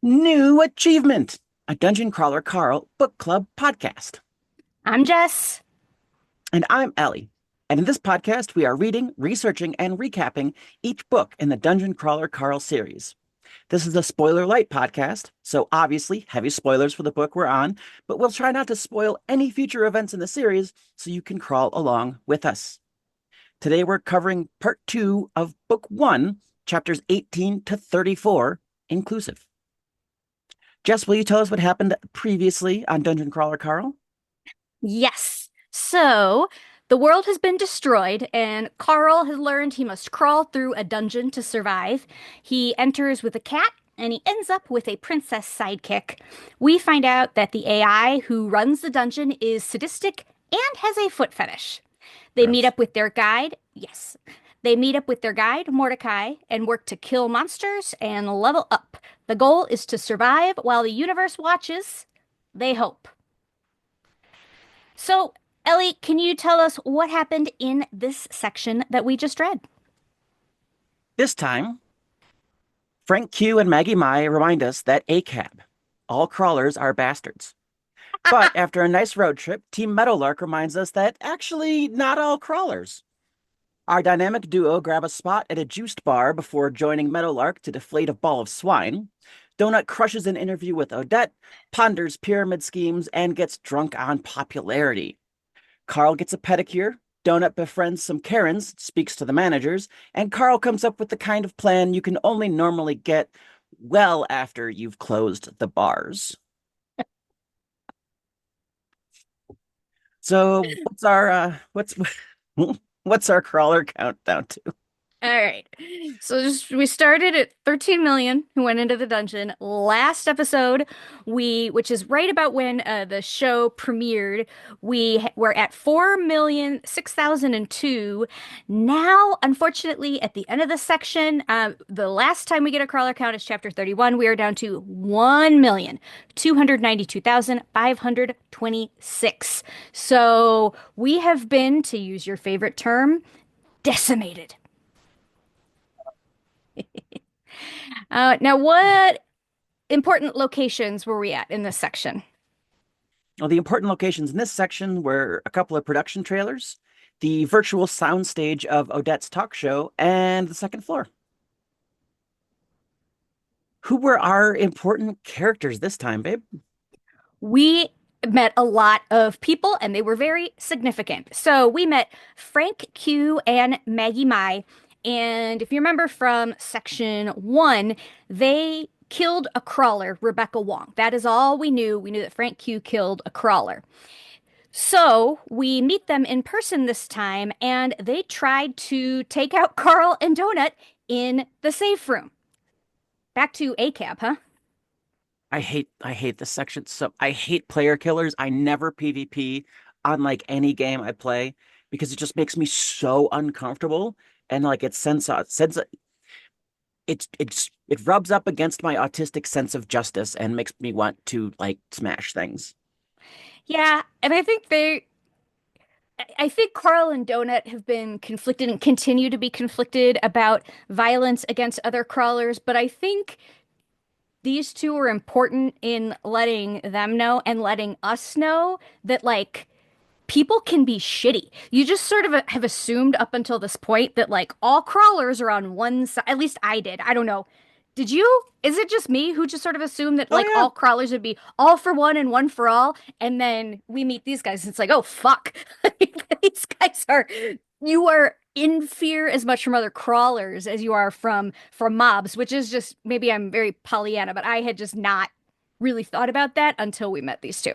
New Achievement, a Dungeon Crawler Carl book club podcast. I'm Jess. And I'm Ellie. And in this podcast, we are reading, researching, and recapping each book in the Dungeon Crawler Carl series. This is a spoiler light podcast, so obviously heavy spoilers for the book we're on, but we'll try not to spoil any future events in the series so you can crawl along with us. Today we're covering part 2 of book 1, chapters 18 to 34, inclusive. Jess, will you tell us what happened previously on Dungeon Crawler Carl? Yes. So, the world has been destroyed, and Carl has learned he must crawl through a dungeon to survive. He enters with a cat, and he ends up with a princess sidekick. We find out that the AI who runs the dungeon is sadistic and has a foot fetish. They meet Gross. up with their guide. Yes. They meet up with their guide, Mordecai, and work to kill monsters and level up. The goal is to survive while the universe watches. They hope. So, Ellie, can you tell us what happened in this section that we just read? This time, Frank Q and Maggie Mai remind us that ACAB, all crawlers are bastards. But after a nice road trip, Team Meadowlark reminds us that actually not all crawlers. Our dynamic duo grab a spot at a juiced bar before joining Meadowlark to deflate a ball of swine. Donut crushes an interview with Odette, ponders pyramid schemes, and gets drunk on popularity. Carl gets a pedicure. Donut befriends some Karens, speaks to the managers, and Carl comes up with the kind of plan you can only normally get well after you've closed the bars. So what's our crawler countdown to? All right. We started at 13 million who went into the dungeon. Last episode, which is right about when the show premiered, we were at 4,006,002. Now, unfortunately, at the end of the section, the last time we get a crawler count is chapter 31. We are down to 1,292,526. So we have been, to use your favorite term, decimated. Now, what important locations were we at in this section? Well, the important locations in this section were a couple of production trailers, the virtual soundstage of Odette's talk show, and the second floor. Who were our important characters this time, babe? We met a lot of people and they were very significant. So we met Frank Q and Maggie Mai. And if you remember from section 1, they killed a crawler, Rebecca Wong. That is all we knew. We knew that Frank Q killed a crawler. So we meet them in person this time, and they tried to take out Carl and Donut in the safe room. Back to ACAB, huh? I hate this section. So I hate player killers. I never PvP on like any game I play because it just makes me so uncomfortable and like it rubs up against my autistic sense of justice and makes me want to like smash things. Yeah, and I think Carl and Donut have been conflicted and continue to be conflicted about violence against other crawlers, but I think these two are important in letting them know and letting us know that, like, people can be shitty. You just sort of have assumed up until this point that, like, all crawlers are on one side. At least I did. I don't know. Did you? Is it just me who just sort of assumed that, Oh like, yeah. all crawlers would be all for one and one for all? And then we meet these guys, and it's like, oh, fuck. These guys are, you are in fear as much from other crawlers as you are from mobs, which is just, maybe I'm very Pollyanna, but I had just not really thought about that until we met these two.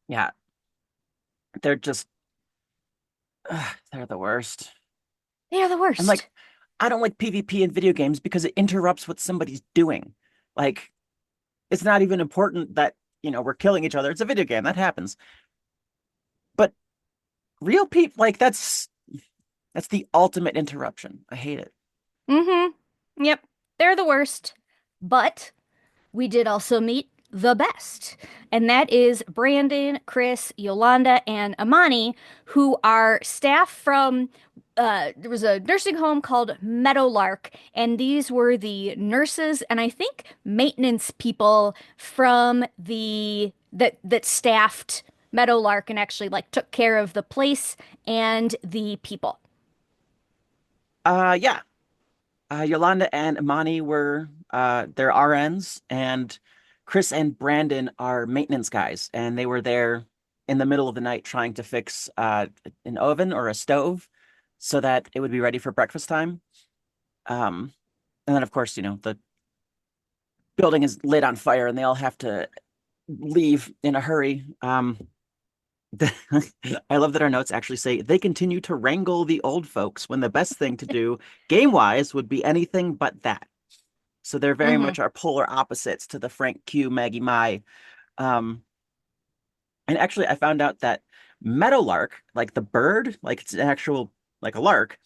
Yeah, they're just they're the worst. They are the And worst. like I don't like PvP in video games because it interrupts what somebody's doing. Like it's not even important that, we're killing each other. It's a video game. That happens. But real people like that's the ultimate interruption. I hate it. Mm-hmm. Yep. They're the worst. But we did also meet the best. And that is Brandon, Chris, Yolanda, and Amani, who are staff from there was a nursing home called Meadowlark, and these were the nurses and I think maintenance people from the that staffed Meadowlark and actually like took care of the place and the people. Yeah. Yolanda and Imani were their RNs, and Chris and Brandon are maintenance guys, and they were there in the middle of the night trying to fix an oven or a stove so that it would be ready for breakfast time. Um, and then, of course, the building is lit on fire, and they all have to leave in a hurry. I love that our notes actually say they continue to wrangle the old folks when the best thing to do, game-wise, would be anything but that. So they're very Hmm. much our polar opposites to the Frank Q, Maggie Mai. Um, and actually, I found out that meadowlark, like the bird, like it's an actual, like a lark,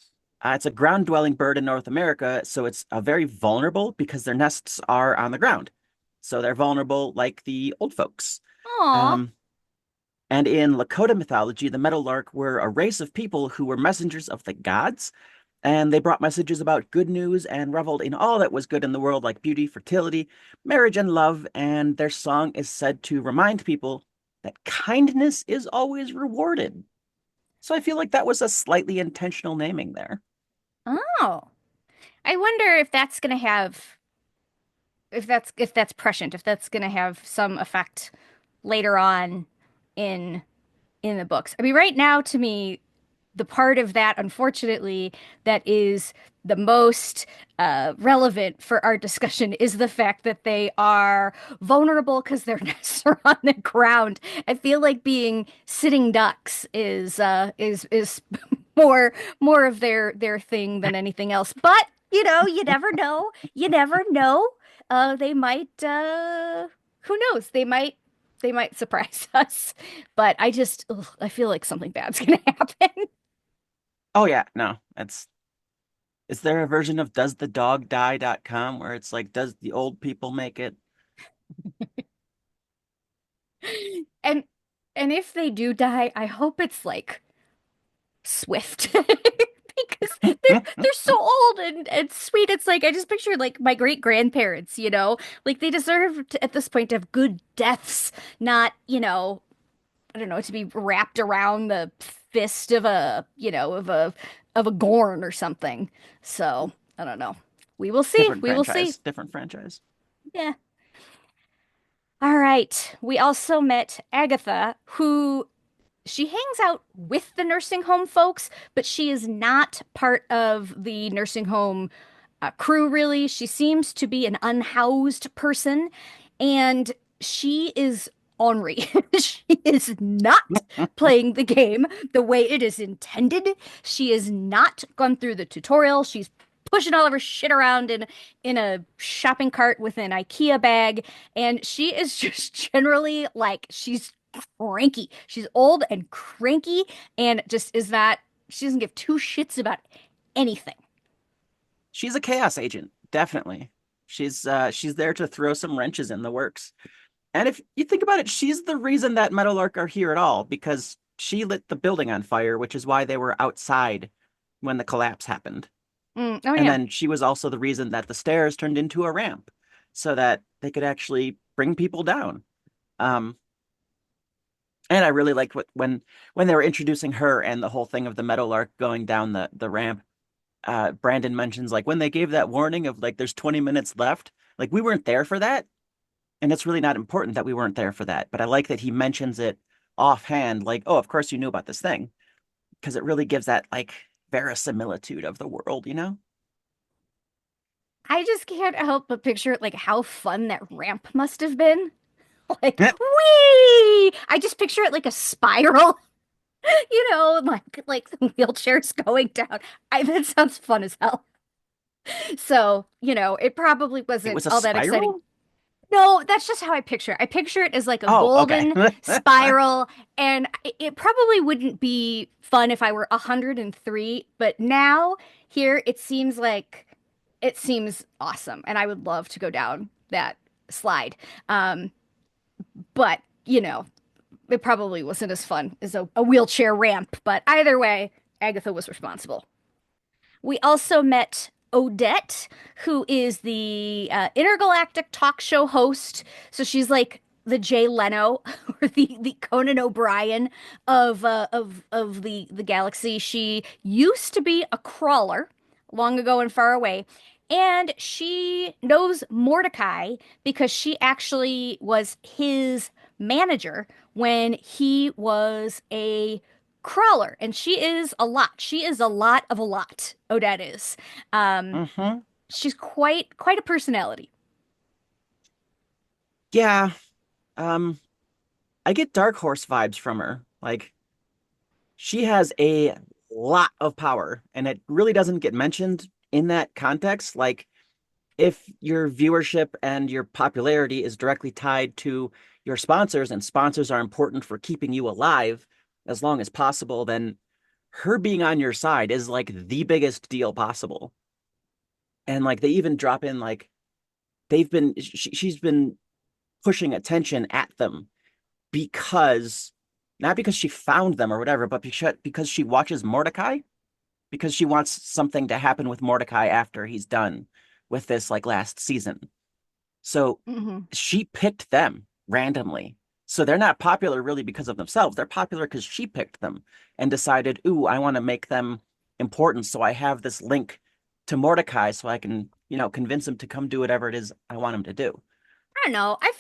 it's a ground-dwelling bird in North America. So it's very vulnerable because their nests are on the ground. So they're vulnerable like the old folks. Aw. Um, and in Lakota mythology, the meadowlark were a race of people who were messengers of the gods, and they brought messages about good news and reveled in all that was good in the world, like beauty, fertility, marriage, and love. And their song is said to remind people that kindness is always rewarded. So I feel like that was a slightly intentional naming there. Oh. I wonder if that's gonna have if that's prescient, if that's gonna have some effect later on in in the books. I mean, right now to me, the part of that, unfortunately, that is the most relevant for our discussion is the fact that they are vulnerable because their nests are on the ground. I feel like being sitting ducks is more of their thing than anything else. But you know, you never know. You never know. They might. Who knows? They might surprise us. But I just, ugh, I feel like something bad's gonna happen. Oh yeah, no, that's is there a version of doesthedogdie.com where it's like, does the old people make it? And and if they do die, I hope it's like swift. Because they're so old and sweet. It's like I just picture like my great grandparents, you know, like they deserve to, at this point to have good deaths, not, you know, I don't know, to be wrapped around the fist of a, you know, of a Gorn or something. So I don't know. We will see. Different We will see. franchise, different franchise. Yeah. All right. We also met Agatha, who she hangs out with the nursing home folks, but she is not part of the nursing home crew, really. She seems to be an unhoused person, and she is ornery. She is not playing the game the way it is intended. She has not gone through the tutorial. She's pushing all of her shit around in a shopping cart with an IKEA bag, and she is just generally like she's cranky. She's old and cranky and just is that she doesn't give two shits about anything. She's a chaos agent, definitely. She's there to throw some wrenches in the works. And if you think about it, she's the reason that Meadowlark are here at all, because she lit the building on fire, which is why they were outside when the collapse happened. Oh And yeah. then she was also the reason that the stairs turned into a ramp so that they could actually bring people down. Um, and I really liked when they were introducing her and the whole thing of the Meadowlark going down the ramp. Brandon mentions like when they gave that warning of like there's 20 minutes left, like we weren't there for that, and it's really not important that we weren't there for that. But I like that he mentions it offhand, like, oh, of course you knew about this thing, because it really gives that like verisimilitude of the world, you know? I just can't help but picture like how fun that ramp must have been. Like, whee! I just picture it like a spiral, you know, like the wheelchairs going down. That sounds fun as hell. So, you know, it probably It wasn't was a all that exciting. spiral? No, that's just how I picture it. I picture it as like a Oh, okay. golden spiral, and it probably wouldn't be fun if I were 103, but now here it seems awesome, and I would love to go down that slide. Um, but you know, it probably wasn't as fun as a wheelchair ramp. But either way, Agatha was responsible. We also met Odette, who is the intergalactic talk show host. So she's like the Jay Leno or the Conan O'Brien of the galaxy. She used to be a crawler long ago and far away. And she knows Mordecai because she actually was his manager when he was a crawler. And she is a lot. She is a lot of a lot, Odette is. Um, Mm-hmm. she's quite a personality. Yeah. Um, I get Dark Horse vibes from her. Like she has a lot of power, and it really doesn't get mentioned in that context. Like if your viewership and your popularity is directly tied to your sponsors, and sponsors are important for keeping you alive as long as possible, then her being on your side is like the biggest deal possible. And like they even drop in like she's been pushing attention at them because not because she found them or whatever, but because she watches Mordecai, because she wants something to happen with Mordecai after he's done with this like last season. So Hmm. she picked them randomly. So they're not popular really because of themselves. They're popular because she picked them and decided, ooh, I want to make them important. So I have this link to Mordecai so I can, convince him to come do whatever it is I want him to do. I don't know. I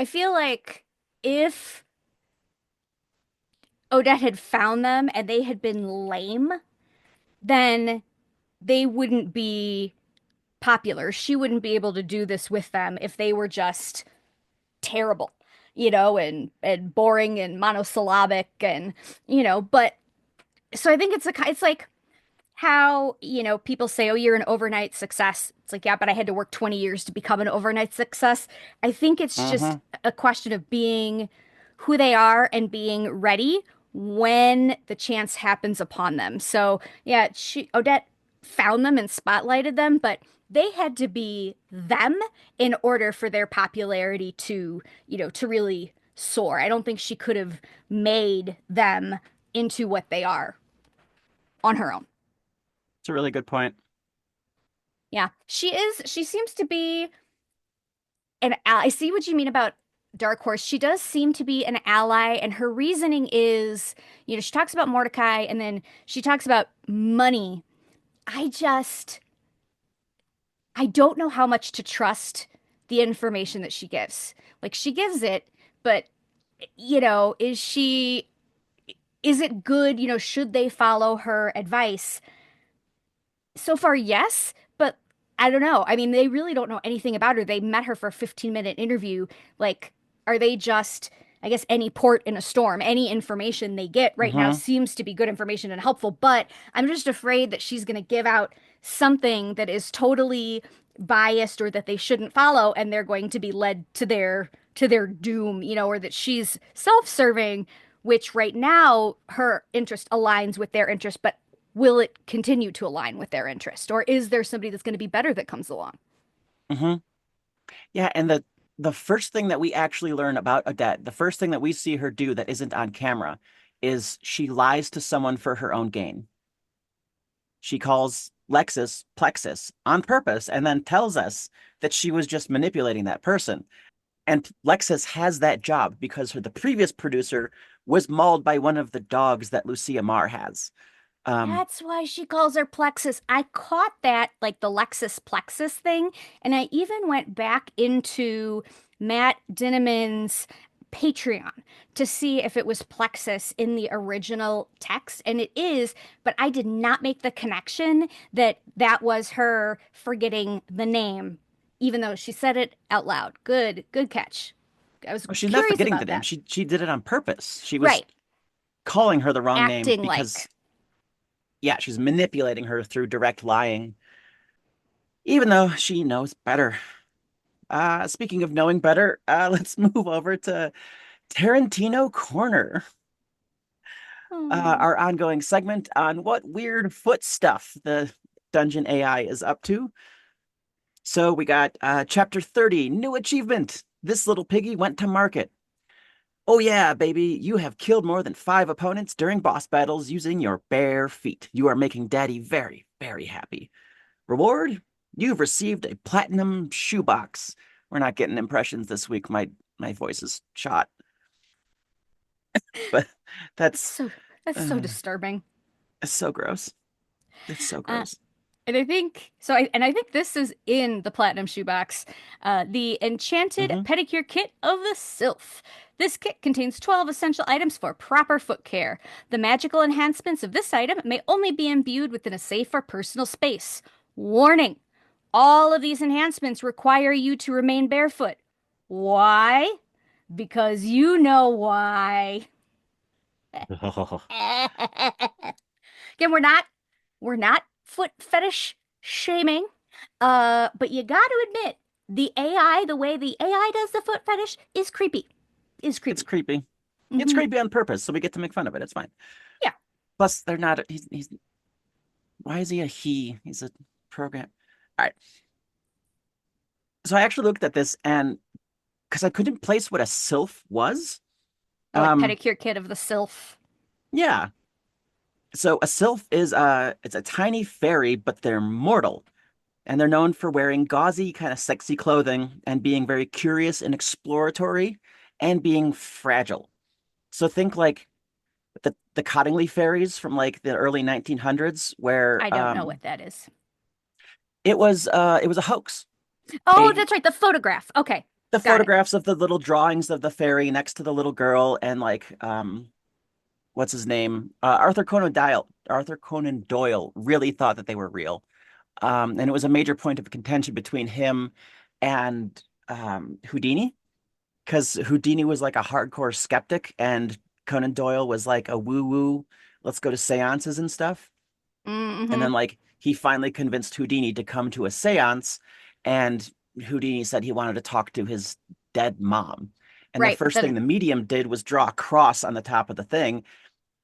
feel like if Odette had found them and they had been lame, then they wouldn't be popular. She wouldn't be able to do this with them if they were just terrible, and boring and monosyllabic but so I think it's like how, people say, oh, you're an overnight success. It's like, yeah, but I had to work 20 years to become an overnight success. I think it's just Mm-hmm. a question of being who they are and being ready when the chance happens upon them. So, yeah, Odette found them and spotlighted them, but they had to be them in order for their popularity to really soar. I don't think she could have made them into what they are on her own. It's a really good point. Yeah, she seems to be an ally. I see what you mean about Dark Horse. She does seem to be an ally, and her reasoning is, she talks about Mordecai and then she talks about money. I just, I don't know how much to trust the information that she gives. Like she gives it, but, is it good? Should they follow her advice? So far, yes, but I don't know. I mean, they really don't know anything about her. They met her for a 15-minute interview. Like, are they just, I guess, any port in a storm? Any information they get right now Mm-hmm. seems to be good information and helpful, but I'm just afraid that she's going to give out something that is totally biased or that they shouldn't follow, and they're going to be led to their doom, or that she's self-serving, which right now her interest aligns with their interest, but will it continue to align with their interest? Or is there somebody that's going to be better that comes along? Mm-hmm. Yeah, and the first thing that we actually learn about Odette, the first thing that we see her do that isn't on camera, is she lies to someone for her own gain. She calls Lexus Plexus on purpose and then tells us that she was just manipulating that person. And Lexus has that job because the previous producer was mauled by one of the dogs that Lucia Marr has. Um, That's why she calls her Plexus. I caught that, like the Lexus Plexus thing, and I even went back into Matt Dinniman's Patreon to see if it was Plexus in the original text, and it is, but I did not make the connection that that was her forgetting the name, even though she said it out loud. Good catch. I was oh, she's not curious forgetting the about name. that. She did it on purpose. She was Right, calling her the wrong name acting like. because yeah, she's manipulating her through direct lying, even though she knows better. Speaking of knowing better, let's move over to Tarantino Corner, Hmm. our ongoing segment on what weird foot stuff the Dungeon AI is up to. So we got chapter 30, new achievement. This little piggy went to market. Oh yeah, baby, you have killed more than 5 opponents during boss battles using your bare feet. You are making Daddy very, very happy. Reward? You've received a platinum shoebox. We're not getting impressions this week. My voice is shot, but That's that's so that's so uh, disturbing. it's so gross. It's so Uh, gross. and I think so. I think this is in the Platinum Shoebox, the Enchanted Hmm. Pedicure Kit of the Sylph. This kit contains 12 essential items for proper foot care. The magical enhancements of this item may only be imbued within a safe or personal space. Warning: all of these enhancements require you to remain barefoot. Why? Because you know why. Again, we're not foot fetish shaming. But you got to admit, the way the AI does the foot fetish is creepy. Is It's creepy. creepy. It's Hmm. creepy on purpose, so we get to make fun of it. It's fine. Yeah. Plus, they're not. He's why is he a he? He's a program. All right. So I actually looked at this and because I couldn't place what a sylph was. Oh, like Um, pedicure kit of the sylph. yeah. So a sylph is it's a tiny fairy, but they're mortal. And they're known for wearing gauzy, kind of sexy clothing and being very curious and exploratory and being fragile. So think like the Cottingley fairies from like the early 1900s, where I don't know what that is. it was a hoax. Oh, They that's right, the photograph. Okay, the got it. photographs of the little drawings of the fairy next to the little girl and like what's his name? Arthur Conan Doyle really thought that they were real. And it was a major point of contention between him and Houdini, because Houdini was like a hardcore skeptic, and Conan Doyle was like a woo-woo, let's go to seances and stuff. And Mm-hmm. then like he finally convinced Houdini to come to a seance, and Houdini said he wanted to talk to his dead mom. And the Right, but first thing then, the medium did was draw a cross on the top of the thing.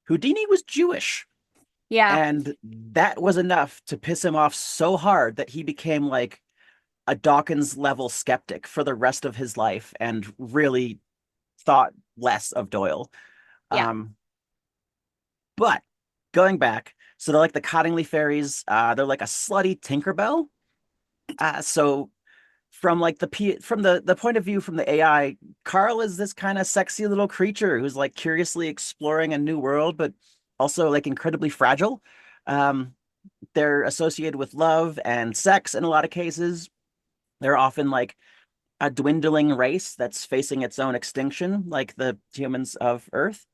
Houdini was Jewish. yeah, And that was enough to piss him off so hard that he became like a Dawkins level skeptic for the rest of his life and really thought less of Doyle. yeah. Um, but going back, so they're like the Cottingley fairies. They're like a slutty Tinkerbell. So from like from the point of view from the AI, Carl is this kind of sexy little creature who's like curiously exploring a new world, but also like incredibly fragile. Um, they're associated with love and sex in a lot of cases. They're often like a dwindling race that's facing its own extinction, like the humans of Earth.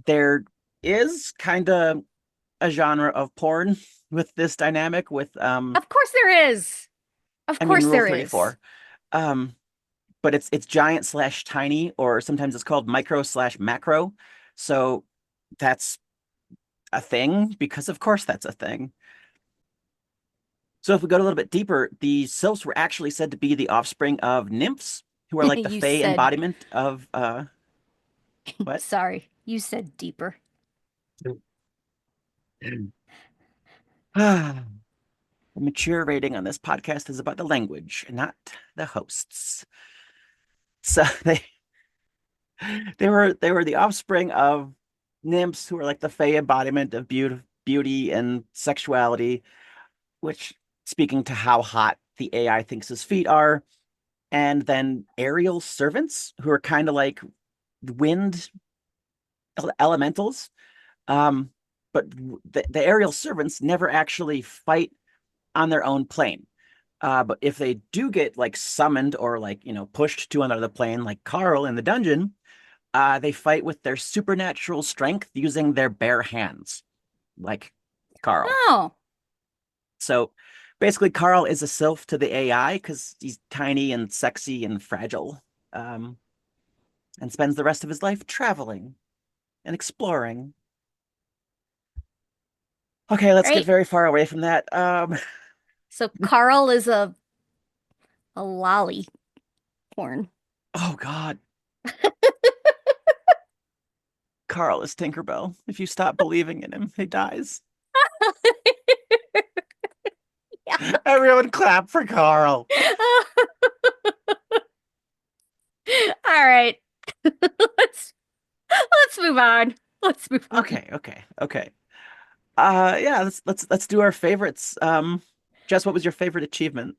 There is kind of a genre of porn with this dynamic with Of course there is. Of I mean course Rule there is. 34. Um but it's giant slash tiny, or sometimes it's called micro slash macro. So that's a thing because of course that's a thing. So if we go a little bit deeper, the sylphs were actually said to be the offspring of nymphs, who are like the You fey said, embodiment of what? sorry, you said deeper. The mature rating on this podcast is about the language, not the hosts. So they were the offspring of nymphs who were like the fey embodiment of beauty and sexuality, which speaking to how hot the AI thinks his feet are, and then aerial servants who are kind of like wind elementals. Um, but the aerial servants never actually fight on their own plane. But if they do get like summoned or like, pushed to another plane, like Carl in the dungeon, they fight with their supernatural strength using their bare hands, like Carl. Oh, So basically, Carl is a sylph to the AI because he's tiny and sexy and fragile, um, and spends the rest of his life traveling and exploring. Okay, let's get right. very far away from that. So Carl is a lolly porn. Oh God, Carl is Tinkerbell. If you stop believing in him, he dies. Yeah. Everyone clap for Carl. All right. Let's let's move on. Let's move on. Okay, okay, okay. Yeah, let's do our favorites. Jess, what was your favorite achievement?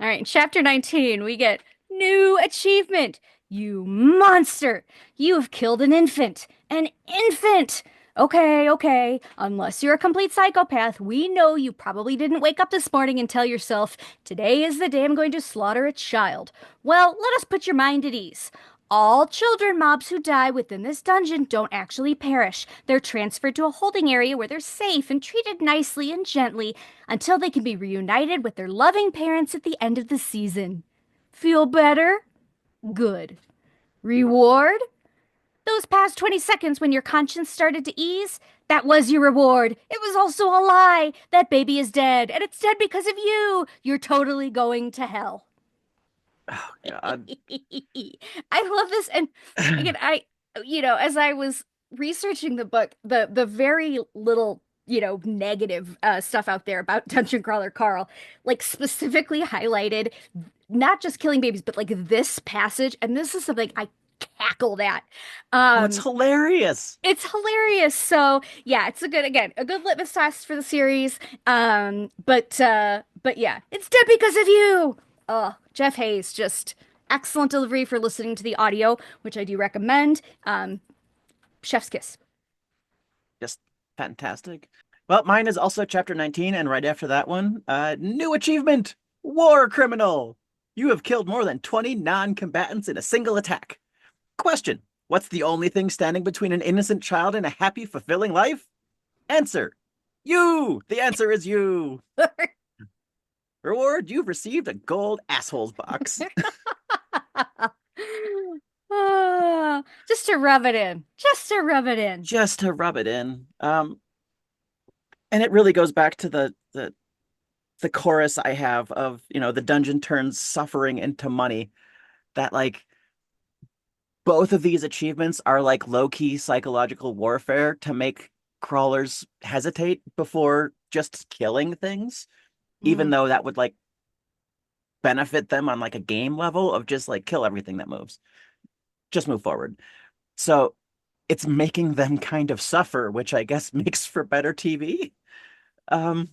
All right, in chapter 19, we get new achievement. You monster! You have killed an infant! An infant! Okay, okay. Unless you're a complete psychopath, we know you probably didn't wake up this morning and tell yourself, today is the day I'm going to slaughter a child. Well, let us put your mind at ease. All children mobs who die within this dungeon don't actually perish. They're transferred to a holding area where they're safe and treated nicely and gently until they can be reunited with their loving parents at the end of the season. Feel better? Good. Reward? Those past 20 seconds when your conscience started to ease, that was your reward. It was also a lie. That baby is dead, and it's dead because of you. You're totally going to hell. Oh God. I love this. And again, as I was researching the book, the very little, negative stuff out there about Dungeon Crawler Carl, like specifically highlighted not just killing babies, but like this passage. And this is something I cackled at. Oh, it's Um, hilarious. it's hilarious. So yeah, it's a good litmus test for the series. But yeah, it's dead because of you. Oh, Jeff Hayes, just excellent delivery for listening to the audio, which I do recommend. Chef's kiss. Just fantastic. Well, mine is also chapter 19, and right after that one, new achievement, war criminal. You have killed more than 20 non-combatants in a single attack. Question: what's the only thing standing between an innocent child and a happy, fulfilling life? Answer: you. The answer is you. Reward: you've received a gold assholes box. Just to rub it in. Just to rub it in. Just to rub it in. And it really goes back to the chorus I have of, the dungeon turns suffering into money. That like both of these achievements are like low-key psychological warfare to make crawlers hesitate before just killing things, even Mm. though that would like benefit them on like a game level of just like kill everything that moves. Just move forward. So it's making them kind of suffer, which I guess makes for better TV. Um,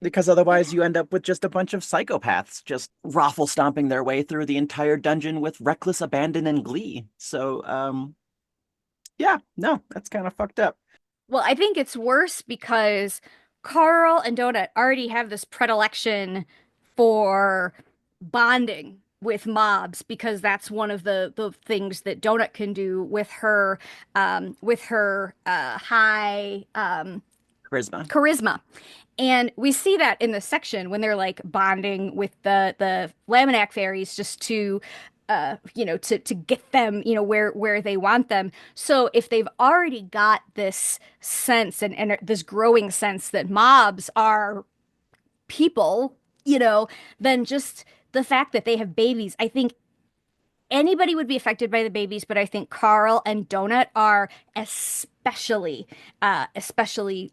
because otherwise you end up with just a bunch of psychopaths just raffle stomping their way through the entire dungeon with reckless abandon and glee. So, yeah, no, that's kind of fucked up. Well, I think it's worse because Carl and Donut already have this predilection for bonding with mobs because that's one of the things that Donut can do with her high Charisma. charisma. And we see that in the section when they're like bonding with the Laminac fairies just to to get them, where they want them. So if they've already got this sense and this growing sense that mobs are people, then just the fact that they have babies, I think anybody would be affected by the babies, but I think Carl and Donut are especially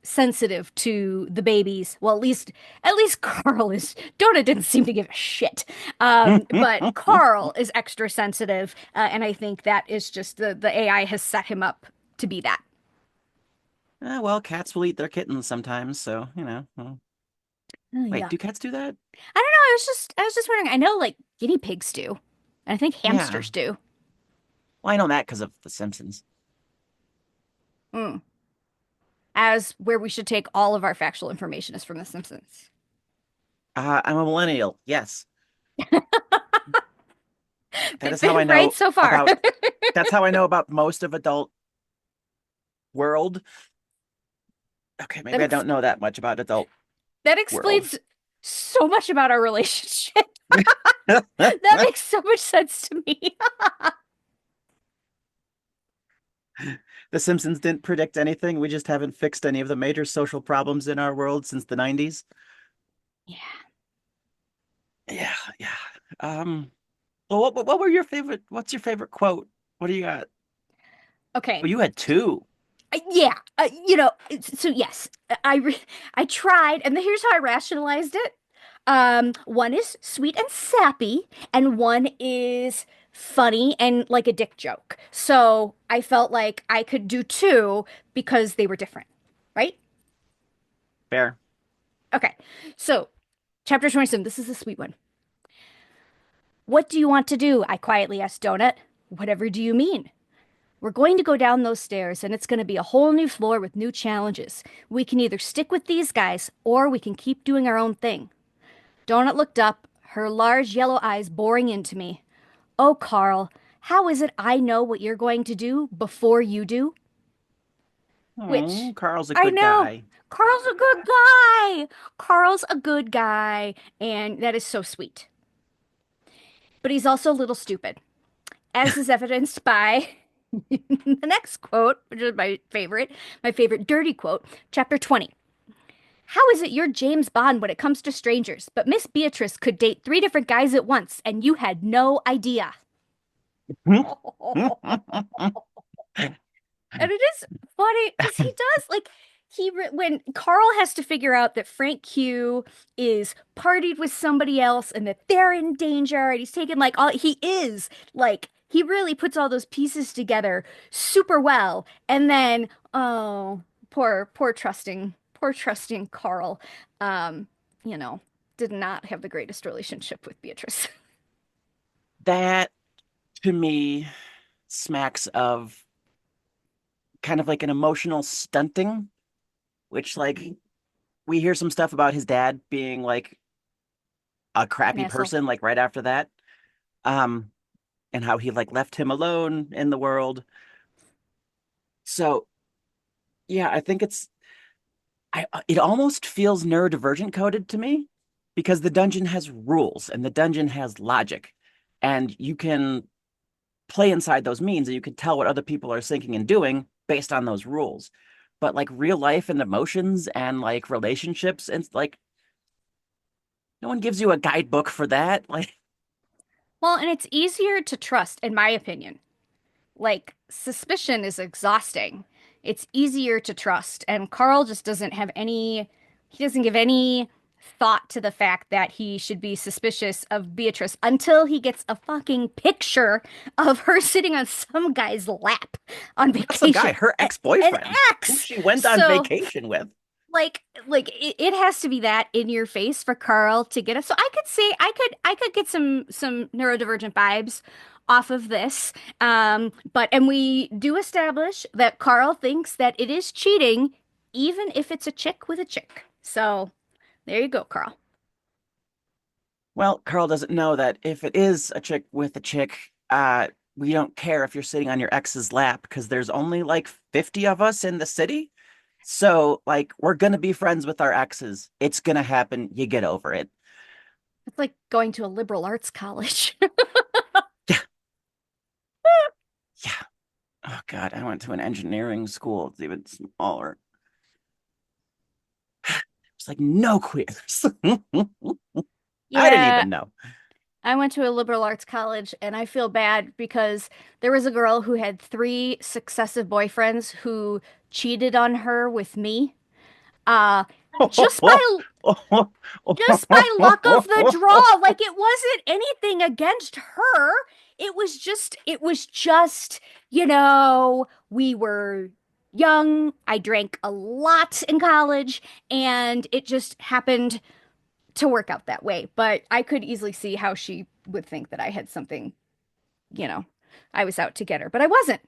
sensitive to the babies. Well, at least Carl is. Donut didn't seem to give a shit, but Carl is extra sensitive, and I think that is just the AI has set him up to be that. Well, cats will eat their kittens sometimes, so, well. Oh, Wait, do yuck. cats do that? I don't know. I was just wondering. I know like guinea pigs do, and I think Yeah. hamsters do. Well, I know that because of The Simpsons. Mm. As where we should take all of our factual information is from The Simpsons. I'm a millennial. Yes. That They've is how been I right know so far. about that's how I know about most of adult world. Okay, That maybe I ex don't know that much about adult that world. explains so much about our relationship. That makes so much sense to me. The Simpsons didn't predict anything. We just haven't fixed any of the major social problems in our world since the 90s. Yeah. Yeah, yeah. Well, what were your favorite? What's your favorite quote? What do you got? Okay. Well, you had two. Yeah. So yes, I tried, and here's how I rationalized it. One is sweet and sappy, and one is funny and like a dick joke. So I felt like I could do two because they were different, right? Fair. Okay. So chapter 27, this is a sweet one. What do you want to do? I quietly asked Donut. Whatever do you mean? We're going to go down those stairs, and it's going to be a whole new floor with new challenges. We can either stick with these guys, or we can keep doing our own thing. Donut looked up, her large yellow eyes boring into me. Oh, Carl, how is it I know what you're going to do before you do? Oh, Which, Carl's a I good know, guy. Carl's a good guy. Carl's a good guy, and that is so sweet. But he's also a little stupid, as is evidenced by the next quote, which is my favorite dirty quote, chapter 20. How is it you're James Bond when it comes to strangers, but Miss Beatrice could date three different guys at once and you had no idea? And it is funny because he does like when Carl has to figure out that Frank Q is partied with somebody else and that they're in danger and he's taken like all he is like he really puts all those pieces together super well. And then poor trusting Carl um you know did not have the greatest relationship with Beatrice. That to me smacks of kind of like an emotional stunting, which like we hear some stuff about his dad being like a An crappy asshole. person like right after that. Um, and how he like left him alone in the world. So yeah, I think it almost feels neurodivergent coded to me because the dungeon has rules and the dungeon has logic, and you can play inside those means and you can tell what other people are thinking and doing based on those rules. But like real life and emotions and like relationships and like no one gives you a guidebook for that. Like, Well, and it's easier to trust, in my opinion. Like, suspicion is exhausting. It's easier to trust. And Carl just doesn't have he doesn't give any thought to the fact that he should be suspicious of Beatrice until he gets a fucking picture of her sitting on some guy's lap on not some guy, vacation. her An ex-boyfriend, who ex. she went on So, vacation with. it has to be that in your face for Carl to get us. So I could say I could get some neurodivergent vibes off of this. But and we do establish that Carl thinks that it is cheating, even if it's a chick with a chick. So there you go, Carl. Well, Carl doesn't know that if it is a chick with a chick, we don't care if you're sitting on your ex's lap because there's only like 50 of us in the city. So, like, we're gonna be friends with our exes. It's gonna happen. You get over it. It's like going to a liberal arts college. Yeah, yeah. Oh God, I went to an engineering school. It's even smaller. It's like no queers. I didn't Yeah, even know. I went to a liberal arts college and I feel bad because there was a girl who had three successive boyfriends who cheated on her with me. Uh, just by just by luck of the draw. Like it wasn't anything against her. It was just, we were young. I drank a lot in college and it just happened to work out that way. But I could easily see how she would think that I had something, you know, I was out to get her, but I wasn't.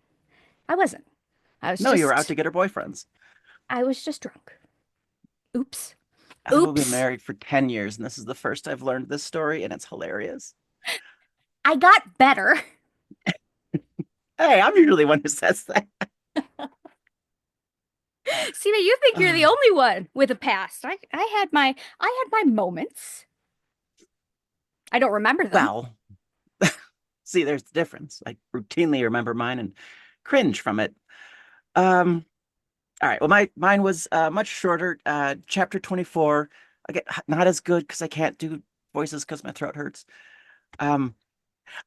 I wasn't. I was No, you were out just to get her boyfriends. I was just drunk. Oops. I've been Oops. married for 10 years, and this is the first I've learned this story, and it's hilarious. I got better. Hey, I'm usually one who says that. Sina, you think you're the only one with a past. I had my moments. I don't remember them. Well, see, there's the difference. I routinely remember mine and cringe from it. Um, all right. Well, mine was much shorter. Chapter 24. Again, not as good because I can't do voices because my throat hurts. Um,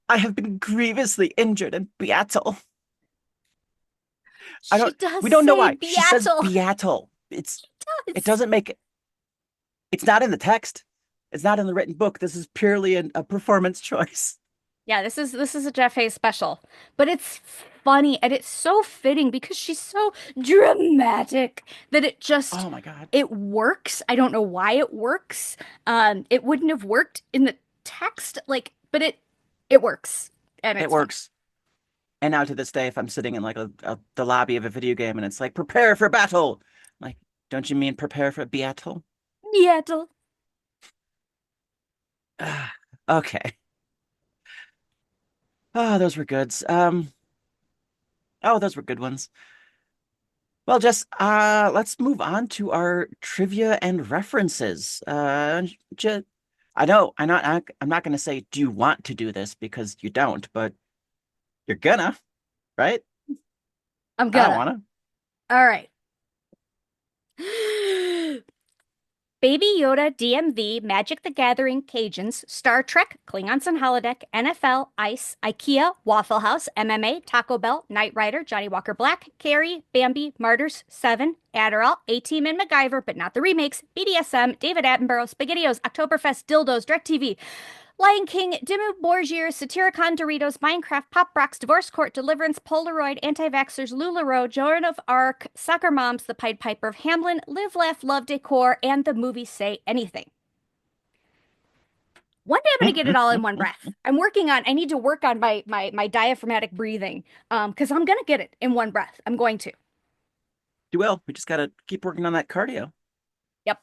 I have been grievously injured in Beatle. I She don't. does We don't know say why. She says Beatle. Beatle. It She doesn't does. make it. It's not in the text. It's not in the written book. This is purely a performance choice. Yeah, this is a Jeff Hayes special, but it's funny and it's so fitting because she's so dramatic that Oh my God. it works. I don't know why it works. It wouldn't have worked in the text, like, but it works and It it's fun. works. And now to this day, if I'm sitting in like the lobby of a video game and it's like, prepare for battle, I'm like, don't you mean prepare for battle? Yaddle. Okay. Oh, those were goods. Oh, those were good ones. Well, Jess, let's move on to our trivia and references. J I know I'm not gonna say, do you want to do this because you don't, but you're gonna, right? I'm I don't gonna. wanna. All right. Baby Yoda, DMV, Magic the Gathering, Cajuns, Star Trek, Klingons and Holodeck, NFL, Ice, IKEA, Waffle House, MMA, Taco Bell, Knight Rider, Johnny Walker Black, Carrie, Bambi, Martyrs, Seven, Adderall, A-Team and MacGyver, but not the remakes, BDSM, David Attenborough, SpaghettiOs, Oktoberfest, Dildos, DirecTV, Lion King, Dimmu Borgir, Satyricon, Doritos, Minecraft, Pop Rocks, Divorce Court, Deliverance, Polaroid, Anti-Vaxxers, LuLaRoe, Joan of Arc, Soccer Moms, The Pied Piper of Hamelin, Live, Laugh, Love Decor, and the movie Say Anything. One day I'm going to get it all in one breath. I need to work on my diaphragmatic breathing because I'm going to get it in one breath. I'm going to. You will. We just gotta keep working on that cardio. Yep.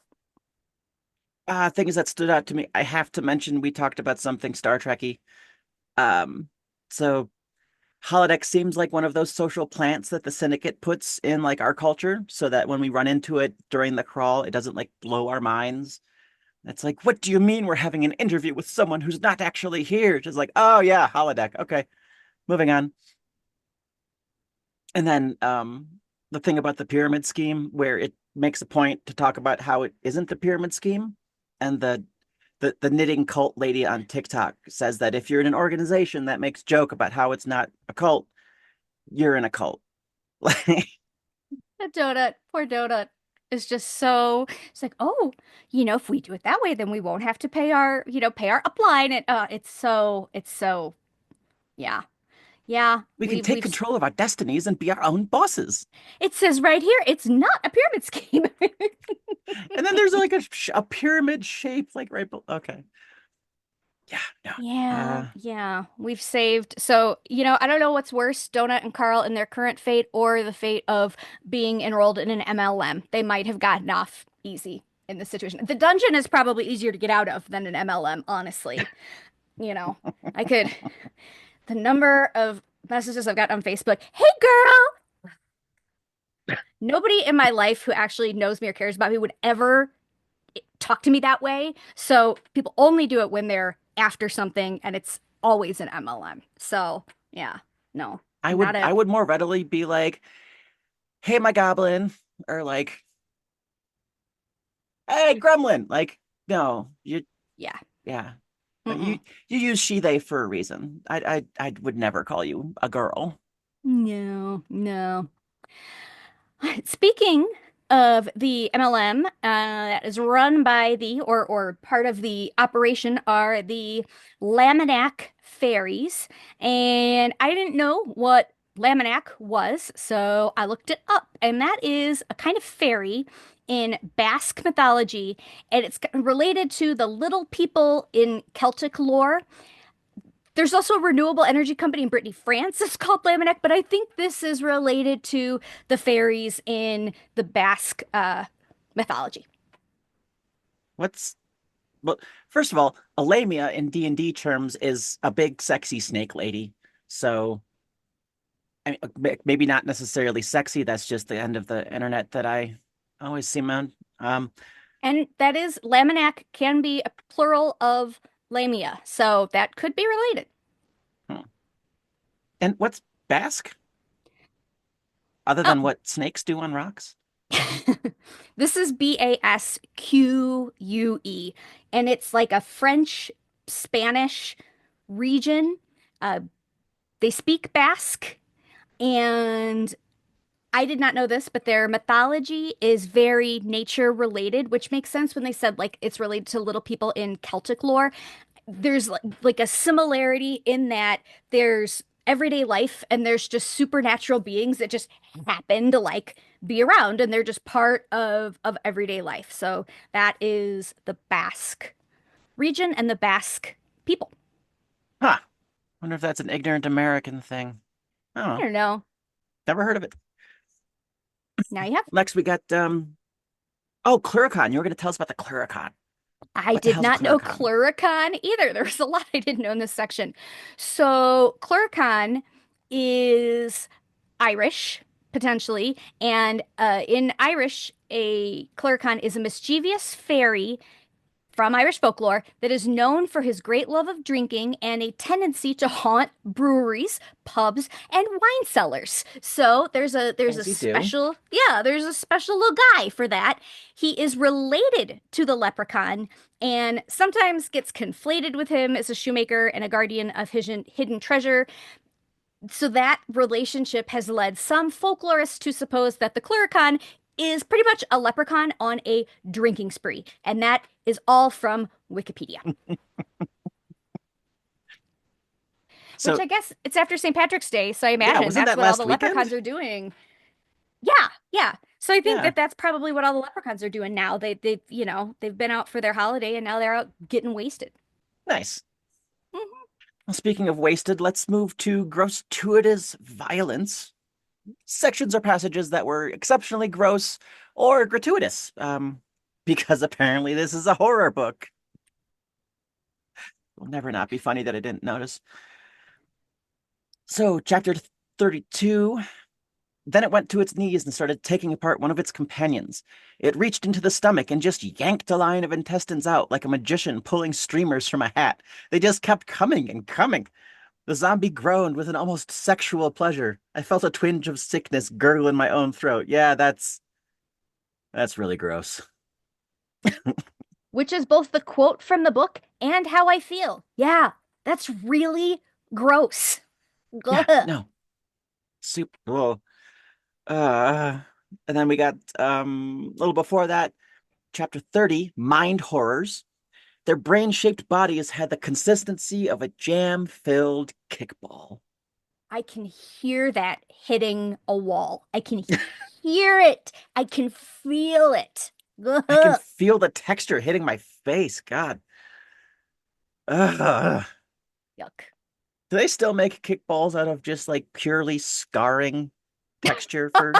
Things that stood out to me. I have to mention we talked about something Star Trekky. Um, so holodeck seems like one of those social plants that the syndicate puts in like our culture so that when we run into it during the crawl, it doesn't like blow our minds. It's like, what do you mean we're having an interview with someone who's not actually here? Just like, oh yeah, holodeck. Okay, moving on. And then the thing about the pyramid scheme where it makes a point to talk about how it isn't the pyramid scheme. And the knitting cult lady on TikTok says that if you're in an organization that makes joke about how it's not a cult, you're in a cult. The donut, poor donut, is just so. It's like, oh, if we do it that way, then we won't have to pay our upline. And it's so, yeah, yeah. We can take control of our destinies and be our own bosses. It says right here, it's not a pyramid scheme. And then there's like a pyramid shape, like right below. Okay. Yeah, no. Yeah, yeah. We've saved. So, I don't know what's worse, Donut and Carl in their current fate or the fate of being enrolled in an MLM. They might have gotten off easy in this situation. The dungeon is probably easier to get out of than an MLM, honestly. You know, I could, the number of messages I've got on Facebook. Hey, girl! Nobody in my life who actually knows me or cares about me would ever talk to me that way. So people only do it when they're after something, and it's always an MLM. So yeah, no, not I a would more readily be like, "Hey, my goblin," or like, "Hey, gremlin." Like, no, you, yeah. yeah, Mm-mm. you use she they for a reason. I would never call you a girl. No, no. Speaking of the MLM, that is run by or part of the operation are the Laminac fairies, and I didn't know what Laminac was, so I looked it up, and that is a kind of fairy in Basque mythology, and it's related to the little people in Celtic lore. There's also a renewable energy company in Brittany, France that's called Laminac, but I think this is related to the fairies in the Basque mythology. What's well, first of all, a lamia in D&D terms is a big, sexy snake lady. So, I mean, maybe not necessarily sexy. That's just the end of the internet that I always see, man. And that is, Laminac can be a plural of lamia, so that could be related. Hmm. And what's Basque other Oh, than what snakes do on rocks? this is Basque, and it's like a French Spanish region. Uh, they speak Basque, and I did not know this, but their mythology is very nature related, which makes sense when they said like it's related to little people in Celtic lore. There's like a similarity in that there's everyday life and there's just supernatural beings that just happen to like be around and they're just part of everyday life. So that is the Basque region and the Basque people. Huh. Wonder if that's an ignorant American thing. I don't I know. don't know. Never heard of it. Now you have. Next we got oh, Cluricon. You were gonna tell us about the Cluricon. I What the did hell's a not know Cluricon? Cluricon either. There was a lot I didn't know in this section. So Cluricon is Irish, potentially, and in Irish, a Cluricon is a mischievous fairy from Irish folklore that is known for his great love of drinking and a tendency to haunt breweries, pubs, and wine cellars. So there's a As you do. special there's a special little guy for that. He is related to the leprechaun and sometimes gets conflated with him as a shoemaker and a guardian of hidden treasure. So that relationship has led some folklorists to suppose that the Clurichaun is pretty much a leprechaun on a drinking spree. And that is all from Wikipedia, which So I guess it's after St. Patrick's Day. So I yeah, imagine wasn't that's that what all last the weekend? leprechauns are doing. Yeah, yeah. So I think Yeah. that that's probably what all the leprechauns are doing now. They've been out for their holiday and now they're out getting wasted. Nice. Mhm. Well, speaking of wasted, let's move to gratuitous violence. Sections or passages that were exceptionally gross or gratuitous. Because apparently this is a horror book. Will never not be funny that I didn't notice. So, chapter 32. Then it went to its knees and started taking apart one of its companions. It reached into the stomach and just yanked a line of intestines out like a magician pulling streamers from a hat. They just kept coming and coming. The zombie groaned with an almost sexual pleasure. I felt a twinge of sickness gurgle in my own throat. Yeah, that's really gross. Which is both the quote from the book and how I feel. Yeah, that's really gross. Yeah, Ugh. no. Soup. Oh. Uh, and then we got a little before that, chapter 30, Mind Horrors. Their brain-shaped bodies had the consistency of a jam-filled kickball. I can hear that hitting a wall. I can hear it. I can feel it. I can Ugh. feel the texture hitting my face. God. Ugh. Yuck. Do they still make kickballs out of just like purely scarring texture for?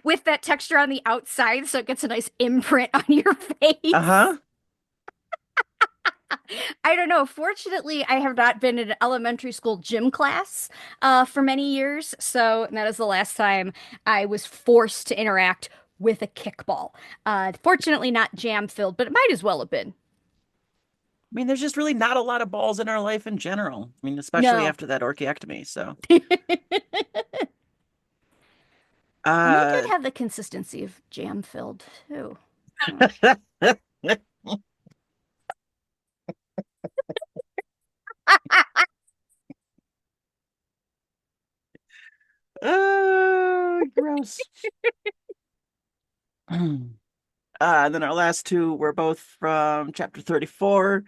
With that texture on the outside, so it gets a nice imprint on your face. Uh-huh. I don't know. Fortunately, I have not been in an elementary school gym class for many years. So that is the last time I was forced to interact with a kickball. Fortunately, not jam filled, but it might as well have been. I mean, there's just really not a lot of balls in our life in general. I mean, especially No. after that orchiectomy. So, And they did uh, have the consistency of jam filled too. Hmm. gross. And then our last two were both from chapter 34,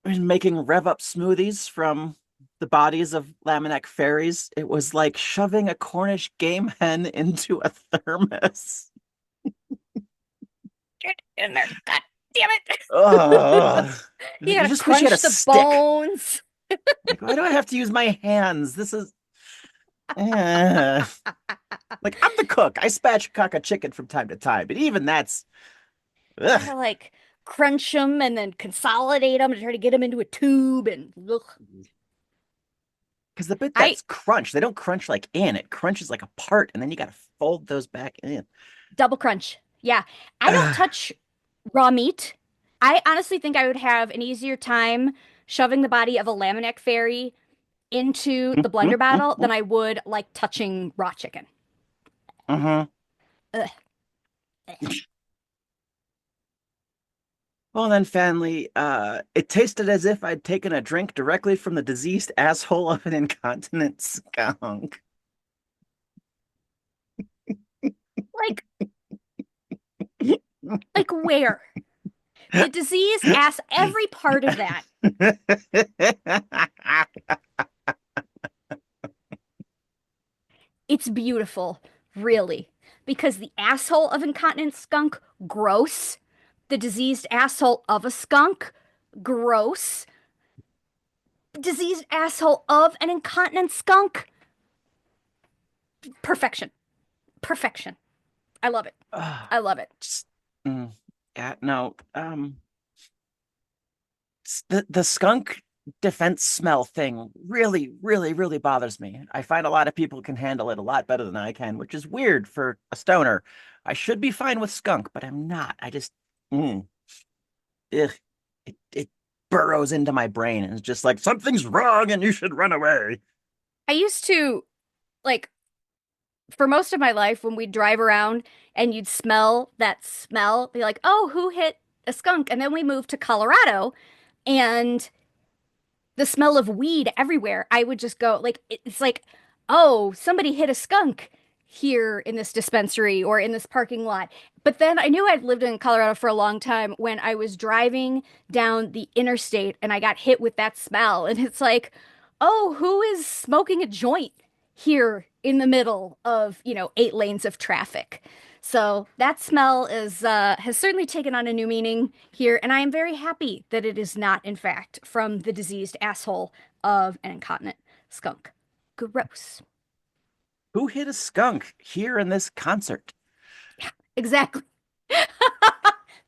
making rev up smoothies from the bodies of Laminac fairies. It was like shoving a Cornish game hen into a thermos. Get in there. God damn it. Ugh. You You gotta just wish you had a crunch the stick. bones. Like, why do I have to use my hands? This is uh, like I'm the cook. I spatchcock a chicken from time to time, but even that's You ugh. gotta like crunch them and then consolidate them and try to get them into a tube and ugh. Because the bit I that's crunch, they don't crunch like in, it crunches like apart, and then you gotta fold those back in. double crunch. Yeah. I don't Ugh. touch raw meat. I honestly think I would have an easier time shoving the body of a Laminac fairy into the blender bottle than I would like touching raw chicken. Uh-huh. Ugh. Ugh. Well then, family, it tasted as if I'd taken a drink directly from the diseased asshole of an incontinent skunk. Like, like where? The diseased ass, every part of that. It's beautiful, really. Because the asshole of incontinent skunk, gross. The diseased asshole of a skunk, gross. Diseased asshole of an incontinent skunk, perfection. Perfection. I love it. Ah, I love it. just, yeah, no. The skunk defense smell thing really, really, really bothers me. I find a lot of people can handle it a lot better than I can, which is weird for a stoner. I should be fine with skunk, but I'm not. I just, mm, ugh, it burrows into my brain and it's just like something's wrong and you should run away. I used to, like, for most of my life, when we'd drive around and you'd smell that smell, be like, oh, who hit a skunk? And then we moved to Colorado and the smell of weed everywhere. I would just go, like, it's like, oh, somebody hit a skunk here in this dispensary or in this parking lot. But then I knew I'd lived in Colorado for a long time when I was driving down the interstate and I got hit with that smell. And it's like, oh, who is smoking a joint here in the middle of, 8 lanes of traffic? So that smell is has certainly taken on a new meaning here, and I am very happy that it is not, in fact, from the diseased asshole of an incontinent skunk. Gross. Who hit a skunk here in this concert? Exactly.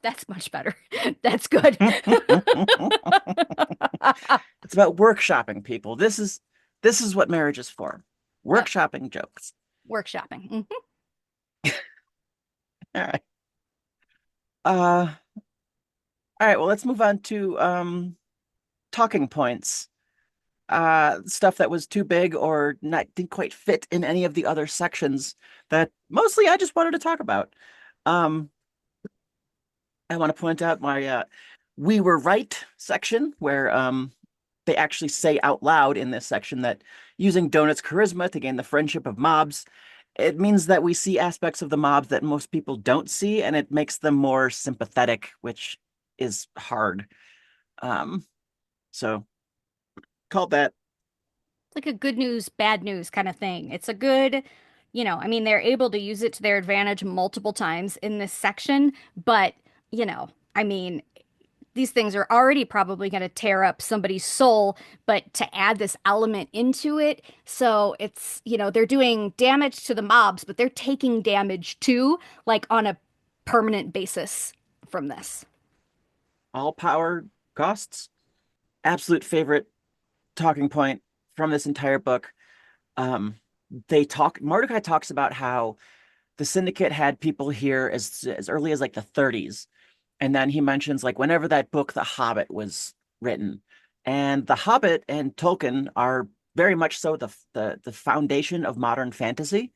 That's much better. That's good. It's about workshopping people. This is what marriage is for. Yep. Workshopping jokes. Workshopping. Mhm. All right. Uh all right, well let's move on to talking points. Stuff that was too big or not didn't quite fit in any of the other sections that mostly I just wanted to talk about. Um I want to point out my we were right section where they actually say out loud in this section that using Donut's charisma to gain the friendship of mobs, it means that we see aspects of the mobs that most people don't see, and it makes them more sympathetic, which is hard. Um, so called that. It's like a good news, bad news kind of thing. It's a good, I mean, they're able to use it to their advantage multiple times in this section, but, I mean, these things are already probably going to tear up somebody's soul, but to add this element into it, so it's, they're doing damage to the mobs, but they're taking damage too, like on a permanent basis from this. All power costs. Absolute favorite talking point from this entire book. Um, Mordecai talks about how the Syndicate had people here as early as like the 30s. And then he mentions like whenever that book, The Hobbit, was written. And The Hobbit and Tolkien are very much so the foundation of modern fantasy.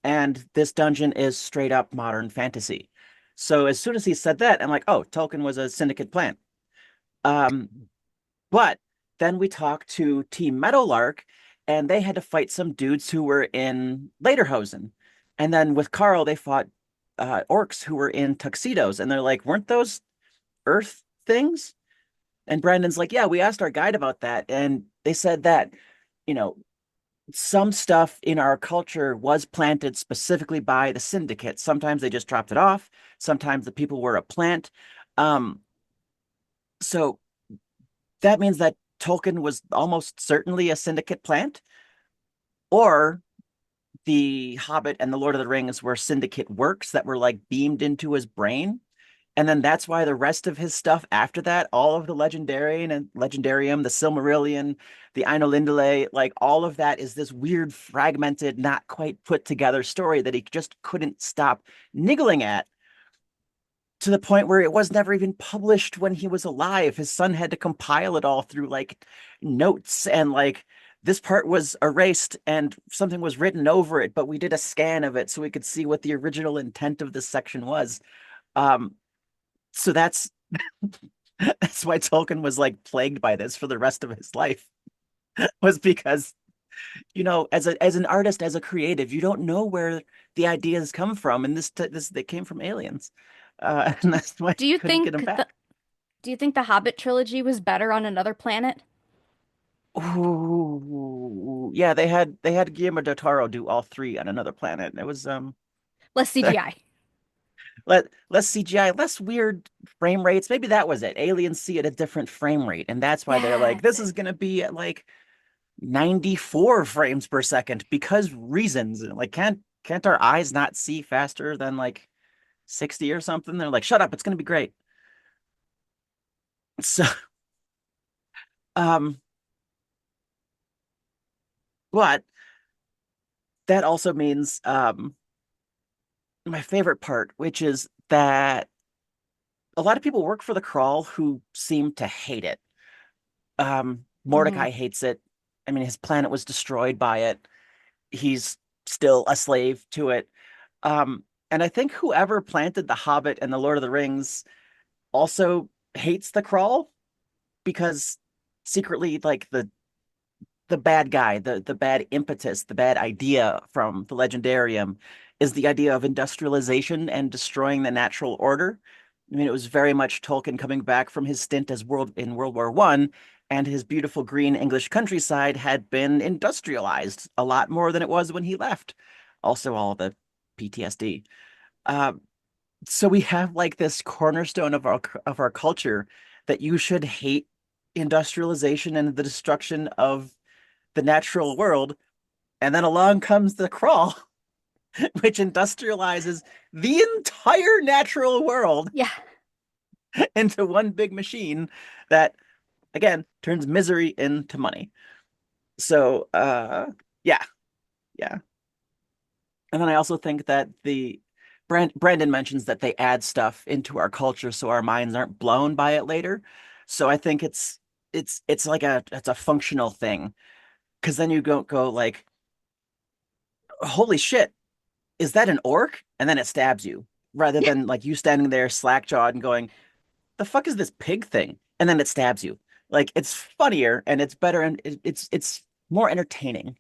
And this dungeon is straight up modern fantasy. So as soon as he said that, I'm like, oh, Tolkien was a Syndicate plant. Um, but then we talked to Team Meadowlark, and they had to fight some dudes who were in Lederhosen. And then with Carl, they fought orcs who were in tuxedos. And they're like, weren't those Earth things? And Brandon's like, yeah, we asked our guide about that. And they said that, you know, some stuff in our culture was planted specifically by the syndicate. Sometimes they just dropped it off. Sometimes the people were a plant. Um, so that means that Tolkien was almost certainly a syndicate plant, or the Hobbit and the Lord of the Rings were syndicate works that were like beamed into his brain. And then that's why the rest of his stuff after that, all of the Legendarian and Legendarium, the Silmarillion, the Ainulindale, like all of that is this weird, fragmented, not quite put together story that he just couldn't stop niggling at, to the point where it was never even published when he was alive. His son had to compile it all through like notes, and like this part was erased and something was written over it, but we did a scan of it so we could see what the original intent of this section was. Um, so that's why Tolkien was like plagued by this for the rest of his life, was because as an artist, as a creative, you don't know where the ideas come from, and this they came from aliens, and that's why I Do you couldn't get them think the back. do you think the Hobbit trilogy was better on another planet? Ooh, yeah, they had Guillermo del Toro do all three on another planet. It was Less CGI. less CGI, less weird frame rates. Maybe that was it. Aliens see it at a different frame rate, and that's why they're like, That's this it. is gonna be at like 94 frames per second because reasons. Like, can't our eyes not see faster than like 60 or something? They're like, shut up, it's gonna be great. So, um, but that also means my favorite part, which is that a lot of people work for the crawl who seem to hate it. Hmm. Mordecai hates it. I mean, his planet was destroyed by it. He's still a slave to it. And I think whoever planted The Hobbit and The Lord of the Rings also hates the crawl because secretly, like the bad guy, the bad impetus, the bad idea from the Legendarium is the idea of industrialization and destroying the natural order. I mean, it was very much Tolkien coming back from his stint as world in World War One, and his beautiful green English countryside had been industrialized a lot more than it was when he left. Also, all the PTSD. Uh, so we have like this cornerstone of our culture that you should hate industrialization and the destruction of the natural world, and then along comes the crawl, which industrializes the entire natural world Yeah. into one big machine that again turns misery into money. So yeah, yeah. And then I also think that the Brandon mentions that they add stuff into our culture so our minds aren't blown by it later. So I think it's like it's a functional thing because then you go like, holy shit, is that an orc? And then it stabs you rather Yeah. than like you standing there slack-jawed and going, the fuck is this pig thing? And then it stabs you. Like it's funnier and it's better and it's more entertaining,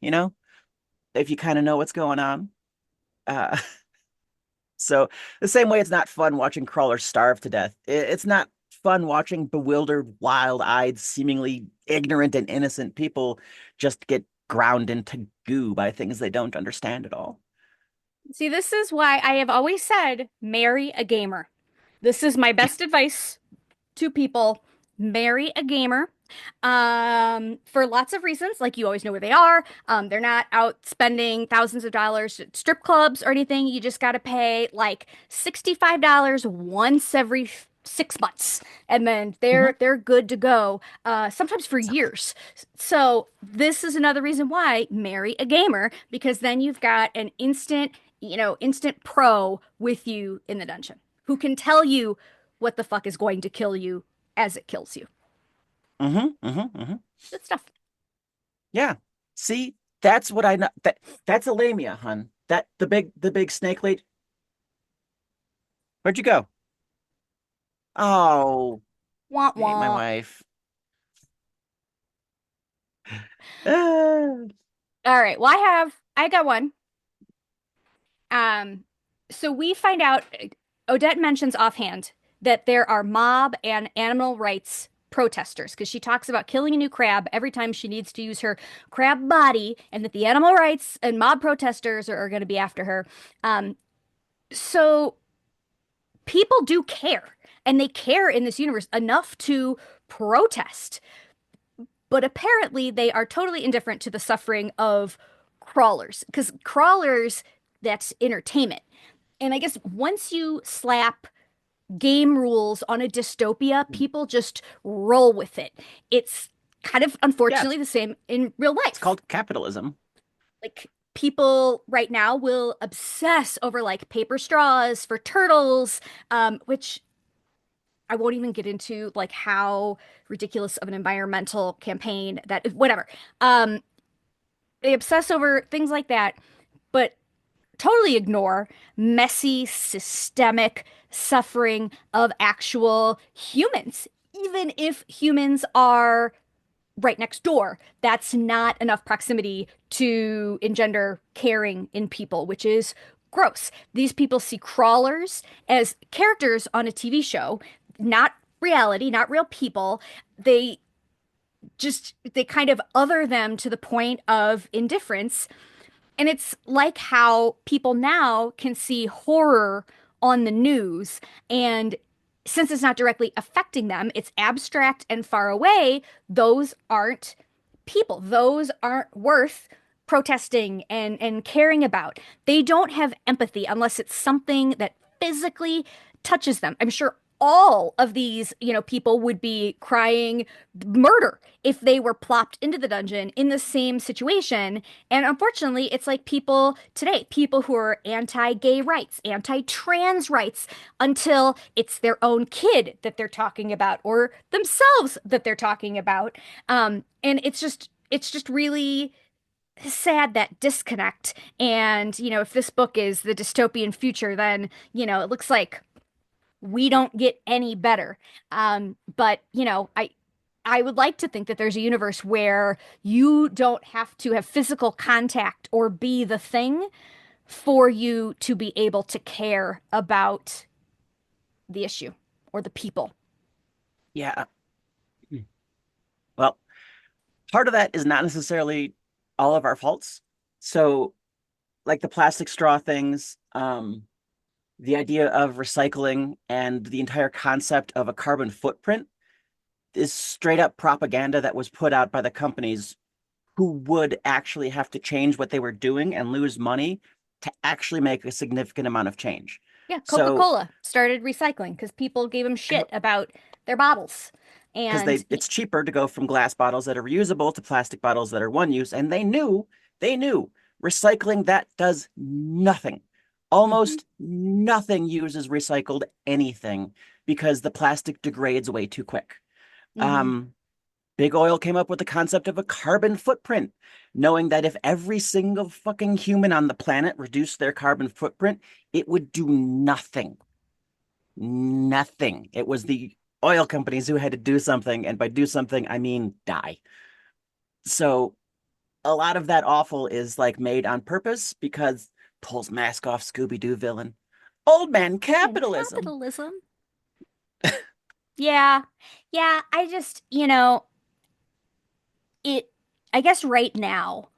if you kind of know what's going on. Uh, so the same way it's not fun watching crawlers starve to death. It's not fun watching bewildered, wild-eyed, seemingly ignorant and innocent people just get ground into goo by things they don't understand at all. See, this is why I have always said marry a gamer. This is my best advice to people. Marry a gamer. For lots of reasons, like you always know where they are. They're not out spending thousands of dollars at strip clubs or anything. You just got to pay like $65 once every 6 months, and then Mhm. they're good to go. Sometimes for years. So this is another reason why marry a gamer because then you've got an instant pro with you in the dungeon who can tell you what the fuck is going to kill you as it kills you. Good stuff. Yeah. See, that's what I know. That's a lamia, hun. That the big snake lady. Where'd you go? Oh, Wah I ate my wah. wife. Ah. All right. Well, I got one. Um, so we find out Odette mentions offhand that there are mob and animal rights protesters because she talks about killing a new crab every time she needs to use her crab body, and that the animal rights and mob protesters are going to be after her. So people do care, and they care in this universe enough to protest. But apparently, they are totally indifferent to the suffering of crawlers because crawlers, that's entertainment. And I guess once you slap game rules on a dystopia, people just roll with it. It's kind of Yeah, unfortunately the same in real it's life. called capitalism. Like people right now will obsess over like paper straws for turtles, which I won't even get into like how ridiculous of an environmental campaign that whatever. They obsess over things like that, but totally ignore messy, systemic suffering of actual humans, even if humans are right next door. That's not enough proximity to engender caring in people, which is gross. These people see crawlers as characters on a TV show, not reality, not real people. They they kind of other them to the point of indifference. And it's like how people now can see horror on the news. And since it's not directly affecting them, it's abstract and far away. Those aren't people. Those aren't worth protesting and caring about. They don't have empathy unless it's something that physically touches them. I'm sure all of these, people would be crying murder if they were plopped into the dungeon in the same situation. And unfortunately, it's like people today, people who are anti-gay rights, anti-trans rights, until it's their own kid that they're talking about or themselves that they're talking about. And it's just really sad, that disconnect. And, if this book is the dystopian future, then, it looks like we don't get any better. But I would like to think that there's a universe where you don't have to have physical contact or be the thing for you to be able to care about the issue or the people. Yeah. Well, part of that is not necessarily all of our faults. So, like the plastic straw things, the idea of recycling and the entire concept of a carbon footprint is straight up propaganda that was put out by the companies who would actually have to change what they were doing and lose money to actually make a significant amount of change. Yeah, So, Coca-Cola started recycling because people gave them shit about their bottles. because And it's cheaper to go from glass bottles that are reusable to plastic bottles that are one use, and they knew recycling that does nothing. Mhm, Almost nothing uses recycled anything because the plastic degrades way too quick. mhm, Um, Big Oil came up with the concept of a carbon footprint, knowing that if every single fucking human on the planet reduced their carbon footprint, it would do nothing. Nothing. It was the oil companies who had to do something, and by do something, I mean die. So a lot of that awful is like made on purpose because pulls mask off Scooby-Doo villain. Old man and capitalism. capitalism. Yeah. Yeah, I just, it I guess right now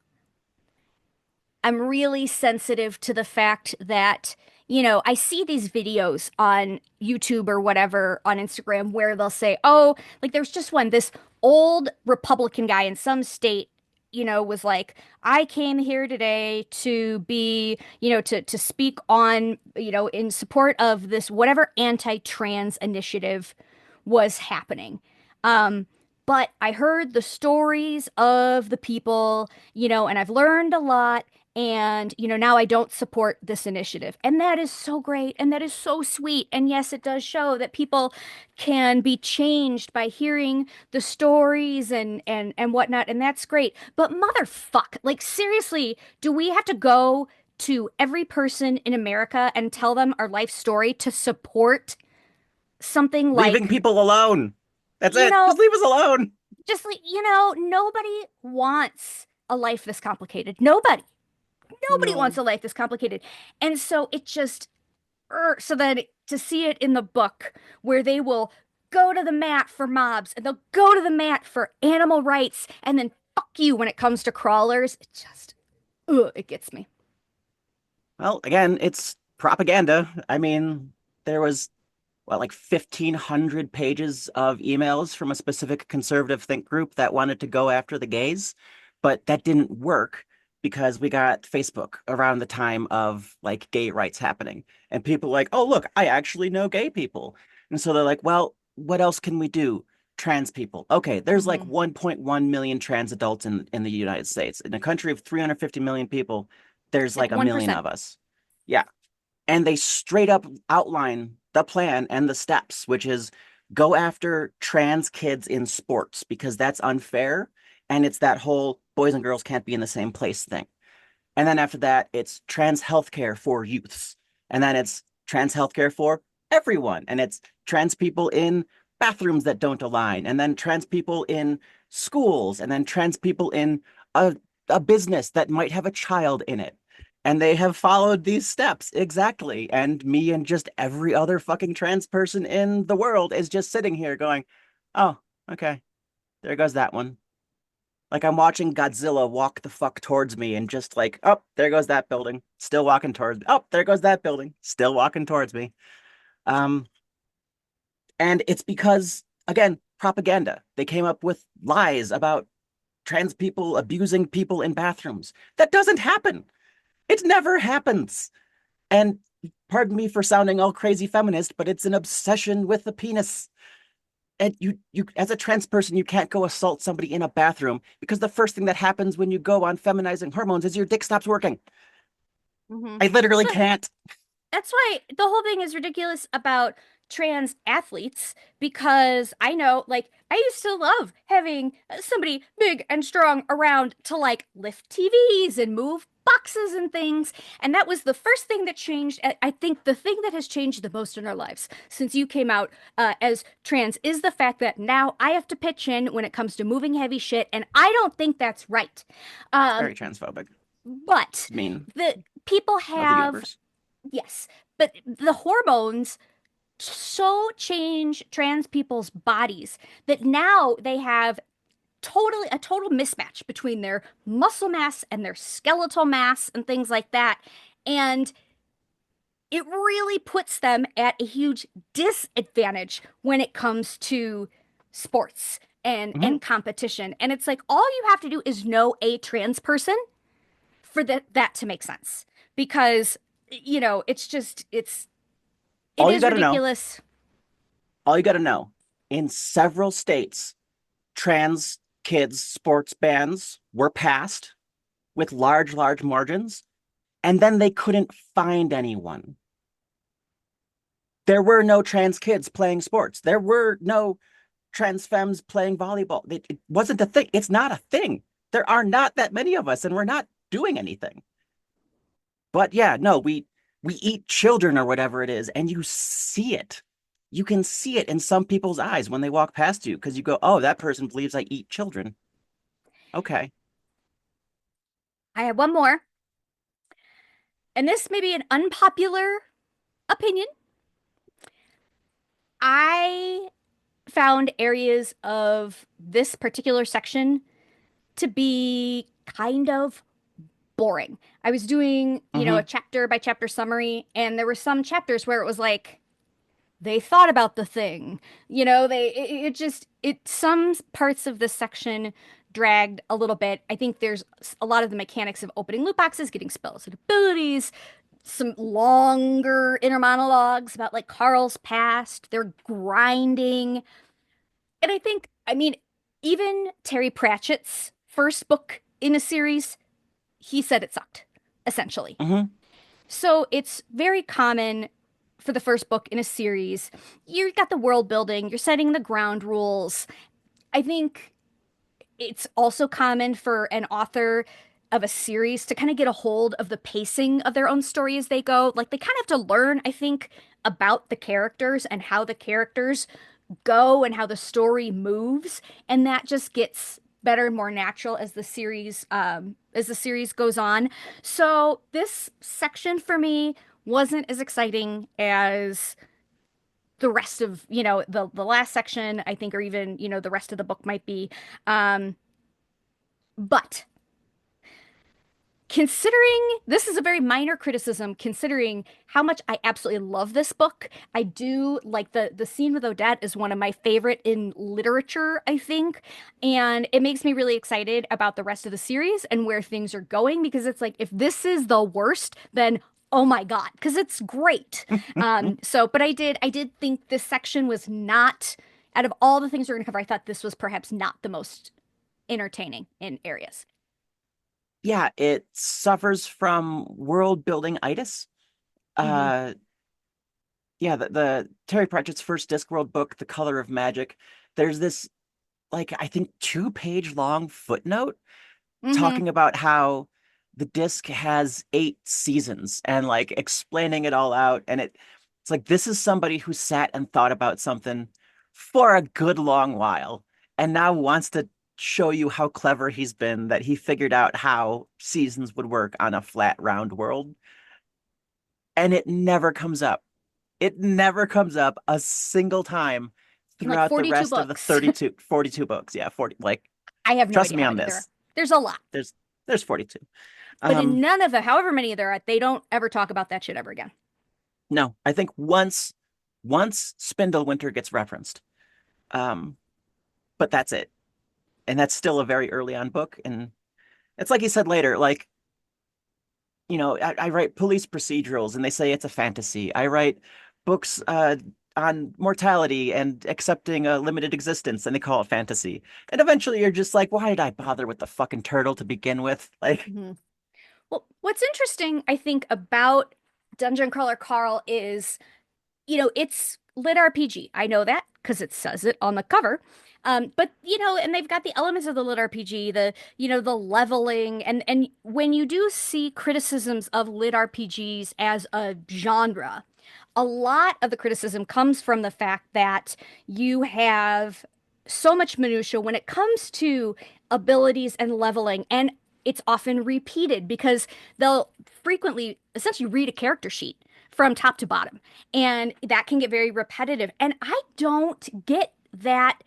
I'm really sensitive to the fact that, I see these videos on YouTube or whatever on Instagram where they'll say, oh, like there's just one, this old Republican guy in some state, was like, I came here today to be, to speak on, in support of this whatever anti-trans initiative was happening. Um, but I heard the stories of the people, and I've learned a lot. And, now I don't support this initiative. And that is so great. And that is so sweet. And yes, it does show that people can be changed by hearing the stories and whatnot. And that's great. But motherfuck, like seriously, do we have to go to every person in America and tell them our life story to support something Leaving like, people alone. That's you it. know, Just leave us alone. just like, nobody wants a life this complicated. Nobody wants No. a life this complicated. And so it just, so that to see it in the book where they will go to the mat for mobs and they'll go to the mat for animal rights and then fuck you when it comes to crawlers, it just, it gets me. Well, again, it's propaganda. I mean, there was like 1,500 pages of emails from a specific conservative think group that wanted to go after the gays, but that didn't work because we got Facebook around the time of like gay rights happening. And people like, oh, look, I actually know gay people. And so they're like, well, what else can we do? Trans people. Okay, there's like Hmm. 1.1 million trans adults in the United States. In a country of 350 million people, there's It's like like a million 1%. of us. Yeah, and they straight up outline the plan and the steps, which is go after trans kids in sports because that's unfair. And it's that whole boys and girls can't be in the same place thing. And then after that, it's trans healthcare for youths. And then it's trans healthcare for everyone. And it's trans people in bathrooms that don't align, and then trans people in schools, and then trans people in a, a business that might have a child in it. And they have followed these steps exactly. And me and just every other fucking trans person in the world is just sitting here going, oh, okay, there goes that one. Like I'm watching Godzilla walk the fuck towards me and just like, oh, there goes that building, still walking towards me. Oh, there goes that building, still walking towards me. Um, and it's because, again, propaganda. They came up with lies about trans people abusing people in bathrooms. That doesn't happen. It never happens. And pardon me for sounding all crazy feminist, but it's an obsession with the penis. And you as a trans person, you can't go assault somebody in a bathroom because the first thing that happens when you go on feminizing hormones is your dick stops working. Hmm. I literally So can't. that's why the whole thing is ridiculous about trans athletes because I know, like, I used to love having somebody big and strong around to like lift TVs and move boxes and things. And that was the first thing that changed. I think the thing that has changed the most in our lives since you came out as trans is the fact that now I have to pitch in when it comes to moving heavy shit. And I don't think that's right. It's Um, very transphobic. but It's mean the people of the have, universe. yes, but the hormones so change trans people's bodies that now they have totally a total mismatch between their muscle mass and their skeletal mass and things like that. And it really puts them at a huge disadvantage when it comes to sports Mhm. and competition. And it's like all you have to do is know a trans person for that to make sense. Because it's just it All you is got to know, ridiculous. all you got to know, in several states, trans kids' sports bans were passed with large, large margins, and then they couldn't find anyone. There were no trans kids playing sports. There were no trans femmes playing volleyball. It wasn't a thing. It's not a thing. There are not that many of us, and we're not doing anything. But yeah, no, we eat children or whatever it is, and you see it. You can see it in some people's eyes when they walk past you because you go, "Oh, that person believes I eat children." Okay. I have one more, and this may be an unpopular opinion. I found areas of this particular section to be kind of boring. I was doing, a Mm-hmm. chapter by chapter summary, and there were some chapters where it was like they thought about the thing. It just some parts of this section dragged a little bit. I think there's a lot of the mechanics of opening loot boxes, getting spells and abilities, some longer inner monologues about like Carl's past, their grinding. And I mean, even Terry Pratchett's first book in a series, he said it sucked, essentially. Mm-hmm. So it's very common for the first book in a series. You've got the world building, you're setting the ground rules. I think it's also common for an author of a series to kind of get a hold of the pacing of their own story as they go. Like they kind of have to learn, I think, about the characters and how the characters go and how the story moves, and that just gets better and more natural as the series goes on. So this section for me wasn't as exciting as the rest of, the last section, I think, or even, the rest of the book might be. Um, but considering this is a very minor criticism, considering how much I absolutely love this book, I do like the scene with Odette is one of my favorite in literature, I think, and it makes me really excited about the rest of the series and where things are going because it's like if this is the worst, then oh my God, because it's great. But I did think this section was not out of all the things we're going to cover, I thought this was perhaps not the most entertaining in areas. Yeah, it suffers from world building itis. Hmm. Uh, yeah, the Terry Pratchett's first Discworld book, The Color of Magic, there's this like I think 2-page long footnote Hmm. talking about how the disc has 8 seasons and like explaining it all out. And it's like this is somebody who sat and thought about something for a good long while, and now wants to show you how clever he's been, that he figured out how seasons would work on a flat, round world. And it never comes up. It never comes up a single time In like throughout the 42 rest of the books. 42 books. Yeah, 40. Like, I have no trust idea me how on many there are. this. There's a lot. There's there's 42. But in Um, none of the, however many there are, they don't ever talk about that shit ever again. no, I think once Spindlewinter gets referenced. Um, but that's it. And that's still a very early on book. And it's like he said later, like, I write police procedurals and they say it's a fantasy. I write books on mortality and accepting a limited existence and they call it fantasy. And eventually you're just like, why did I bother with the fucking turtle to begin with? Like, Mhm. Well, what's interesting, I think, about Dungeon Crawler Carl is, it's lit RPG. I know that because it says it on the cover. But and they've got the elements of the lit RPG, the leveling, and when you do see criticisms of lit RPGs as a genre, a lot of the criticism comes from the fact that you have so much minutia when it comes to abilities and leveling, and it's often repeated because they'll frequently essentially read a character sheet from top to bottom, and that can get very repetitive. And I don't get that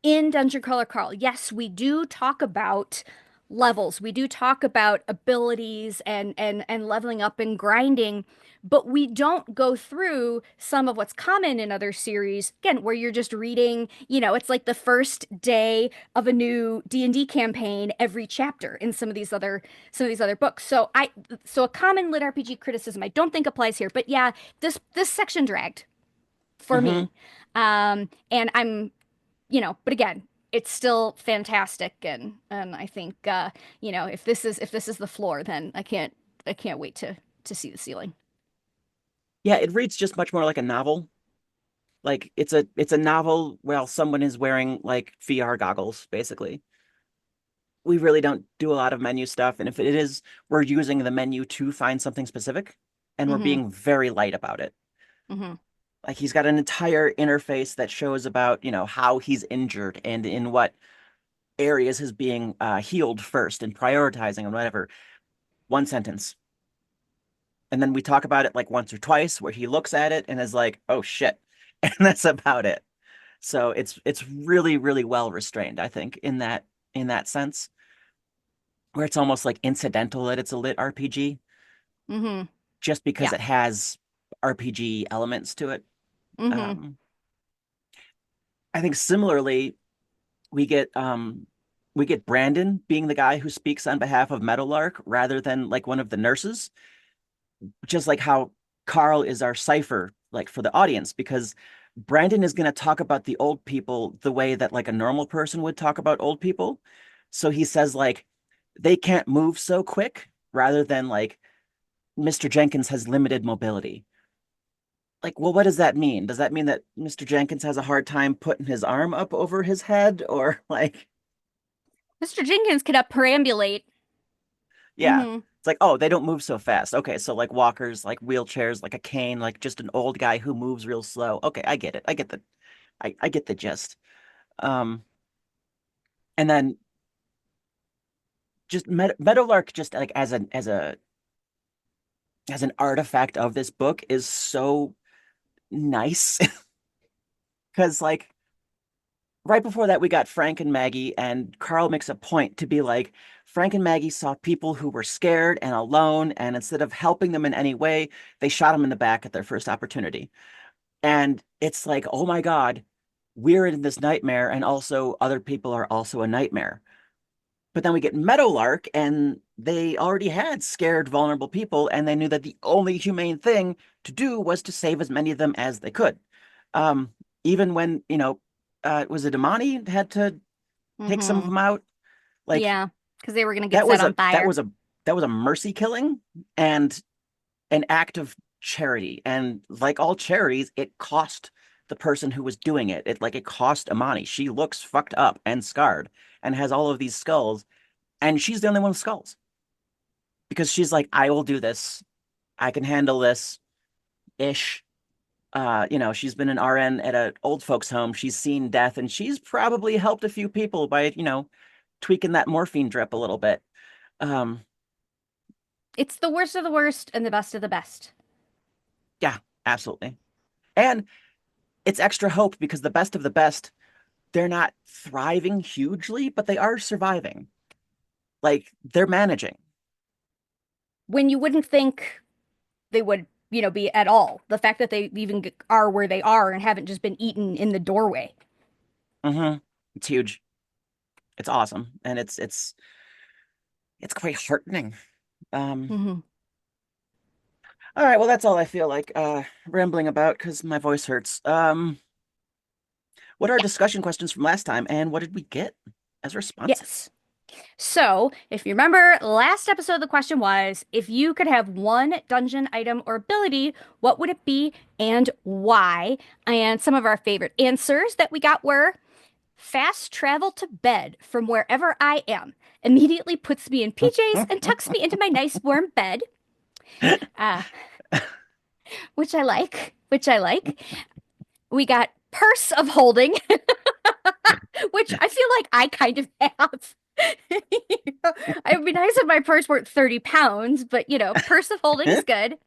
in Dungeon Crawler Carl. Yes, we do talk about levels. We do talk about abilities and leveling up and grinding, but we don't go through some of what's common in other series. Again, where you're just reading, it's like the first day of a new D&D campaign every chapter in some of these other books. So a common lit RPG criticism I don't think applies here. But yeah, this section dragged for mhm. me. And but again, it's still fantastic, and I think if this is the floor, then I can't wait to see the ceiling. Yeah, it reads just much more like a novel. Like it's a novel while someone is wearing like VR goggles, basically. We really don't do a lot of menu stuff, and if it is, we're using the menu to find something specific, and we're Mm-hmm. being very light about it. Mm-hmm. Like he's got an entire interface that shows about, how he's injured and in what areas is being healed first and prioritizing and whatever. One sentence. And then we talk about it like once or twice where he looks at it and is like, oh shit. And that's about it. So it's really, really well restrained, I think, in that sense, where it's almost like incidental that it's a lit RPG, Mm-hmm. just because Yeah. it has RPG elements to it. Mm-hmm. Um, I think similarly, we get we get Brandon being the guy who speaks on behalf of Meadowlark rather than like one of the nurses, just like how Carl is our cipher like for the audience, because Brandon is going to talk about the old people the way that like a normal person would talk about old people. So he says like they can't move so quick rather than like Mr. Jenkins has limited mobility. Like, well, what does that mean? Does that mean that Mr. Jenkins has a hard time putting his arm up over his head or like Mr. Jenkins could up perambulate. yeah. Mm-hmm. It's like, oh, they don't move so fast. Okay, so like walkers, like wheelchairs, like a cane, like just an old guy who moves real slow. Okay, I get it. I get the gist. Um, and then just Meadowlark, just like as an artifact of this book, is so nice because like right before that we got Frank and Maggie, and Carl makes a point to be like, Frank and Maggie saw people who were scared and alone, and instead of helping them in any way, they shot them in the back at their first opportunity. And it's like, oh my God, we're in this nightmare, and also other people are also a nightmare. But then we get Meadowlark, and they already had scared, vulnerable people, and they knew that the only humane thing to do was to save as many of them as they could. Um, Even when, was it Imani had to take some of Mm-hmm. them out? Like Yeah, because they were gonna get that set was on a that fire. was a that was a mercy killing and an act of charity. And like all charities, it cost the person who was doing it. It cost Imani. She looks fucked up and scarred and has all of these skulls, and she's the only one with skulls because she's like, I will do this. I can handle this ish. She's been an RN at an old folks home. She's seen death, and she's probably helped a few people by, tweaking that morphine drip a little bit. Um, It's the worst of the worst and the best of the best. yeah, absolutely. And it's extra hope because the best of the best, they're not thriving hugely, but they are surviving. Like they're managing. When you wouldn't think they would, be at all. The fact that they even are where they are and haven't just been eaten in the doorway. hmm It's huge. It's awesome, and it's quite heartening. Um, Hmm. all right, well, that's all I feel like rambling about because my voice hurts. What are our discussion questions from last time, and what did we get as responses? Yes. So, if you remember, last episode, the question was if you could have one dungeon item or ability, what would it be and why? And some of our favorite answers that we got were fast travel to bed from wherever I am, immediately puts me in PJs and tucks me into my nice warm bed, uh, which I like, which I like. We got purse of holding, which I feel like I kind of have. I would be nice if my purse weren't 30 pounds, but purse of holding is good.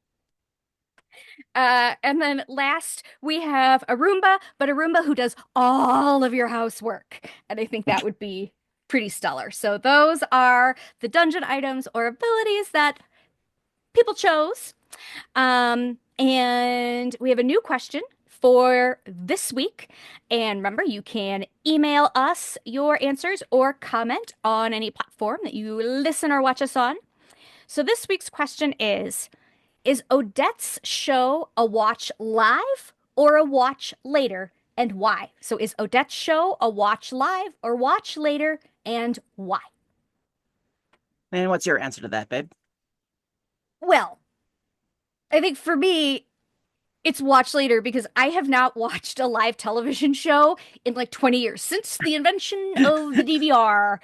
And then last we have a Roomba, but a Roomba who does all of your housework. And I think that would be pretty stellar. So those are the dungeon items or abilities that people chose. And we have a new question for this week. And remember, you can email us your answers or comment on any platform that you listen or watch us on. So this week's question is Odette's show a watch live or a watch later, and why? So is Odette's show a watch live or watch later, and why? And what's your answer to that, babe? Well, I think for me, it's watch later because I have not watched a live television show in like 20 years. Since the invention of the DVR,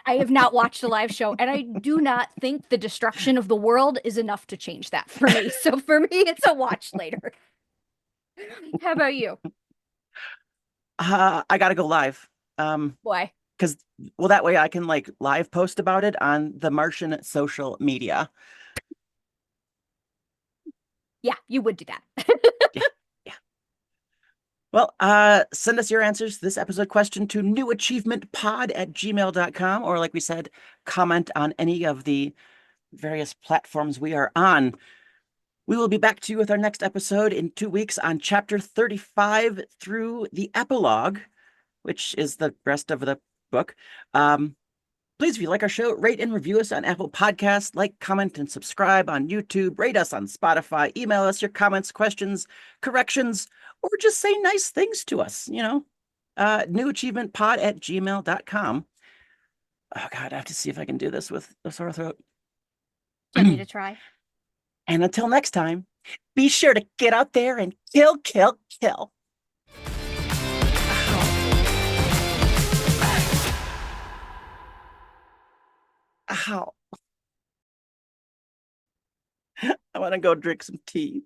I have not watched a live show, and I do not think the destruction of the world is enough to change that for me. So for me, it's a watch later. How about you? I gotta go live. Um, Why? because well, that way I can like live post about it on the Martian social media. Yeah, you would do that. Yeah, yeah. Well, send us your answers to this episode question to newachievementpod@gmail.com, or like we said, comment on any of the various platforms we are on. We will be back to you with our next episode in 2 weeks on chapter 35 through the epilogue, which is the rest of the book. Please, if you like our show, rate and review us on Apple Podcasts, like, comment, and subscribe on YouTube, rate us on Spotify, email us your comments, questions, corrections, or just say nice things to us, newachievementpod@gmail.com. Oh, God, I have to see if I can do this with a sore throat. Do you want me to try? And until next time, be sure to get out there and kill, kill, kill. Ow. I want to go drink some tea.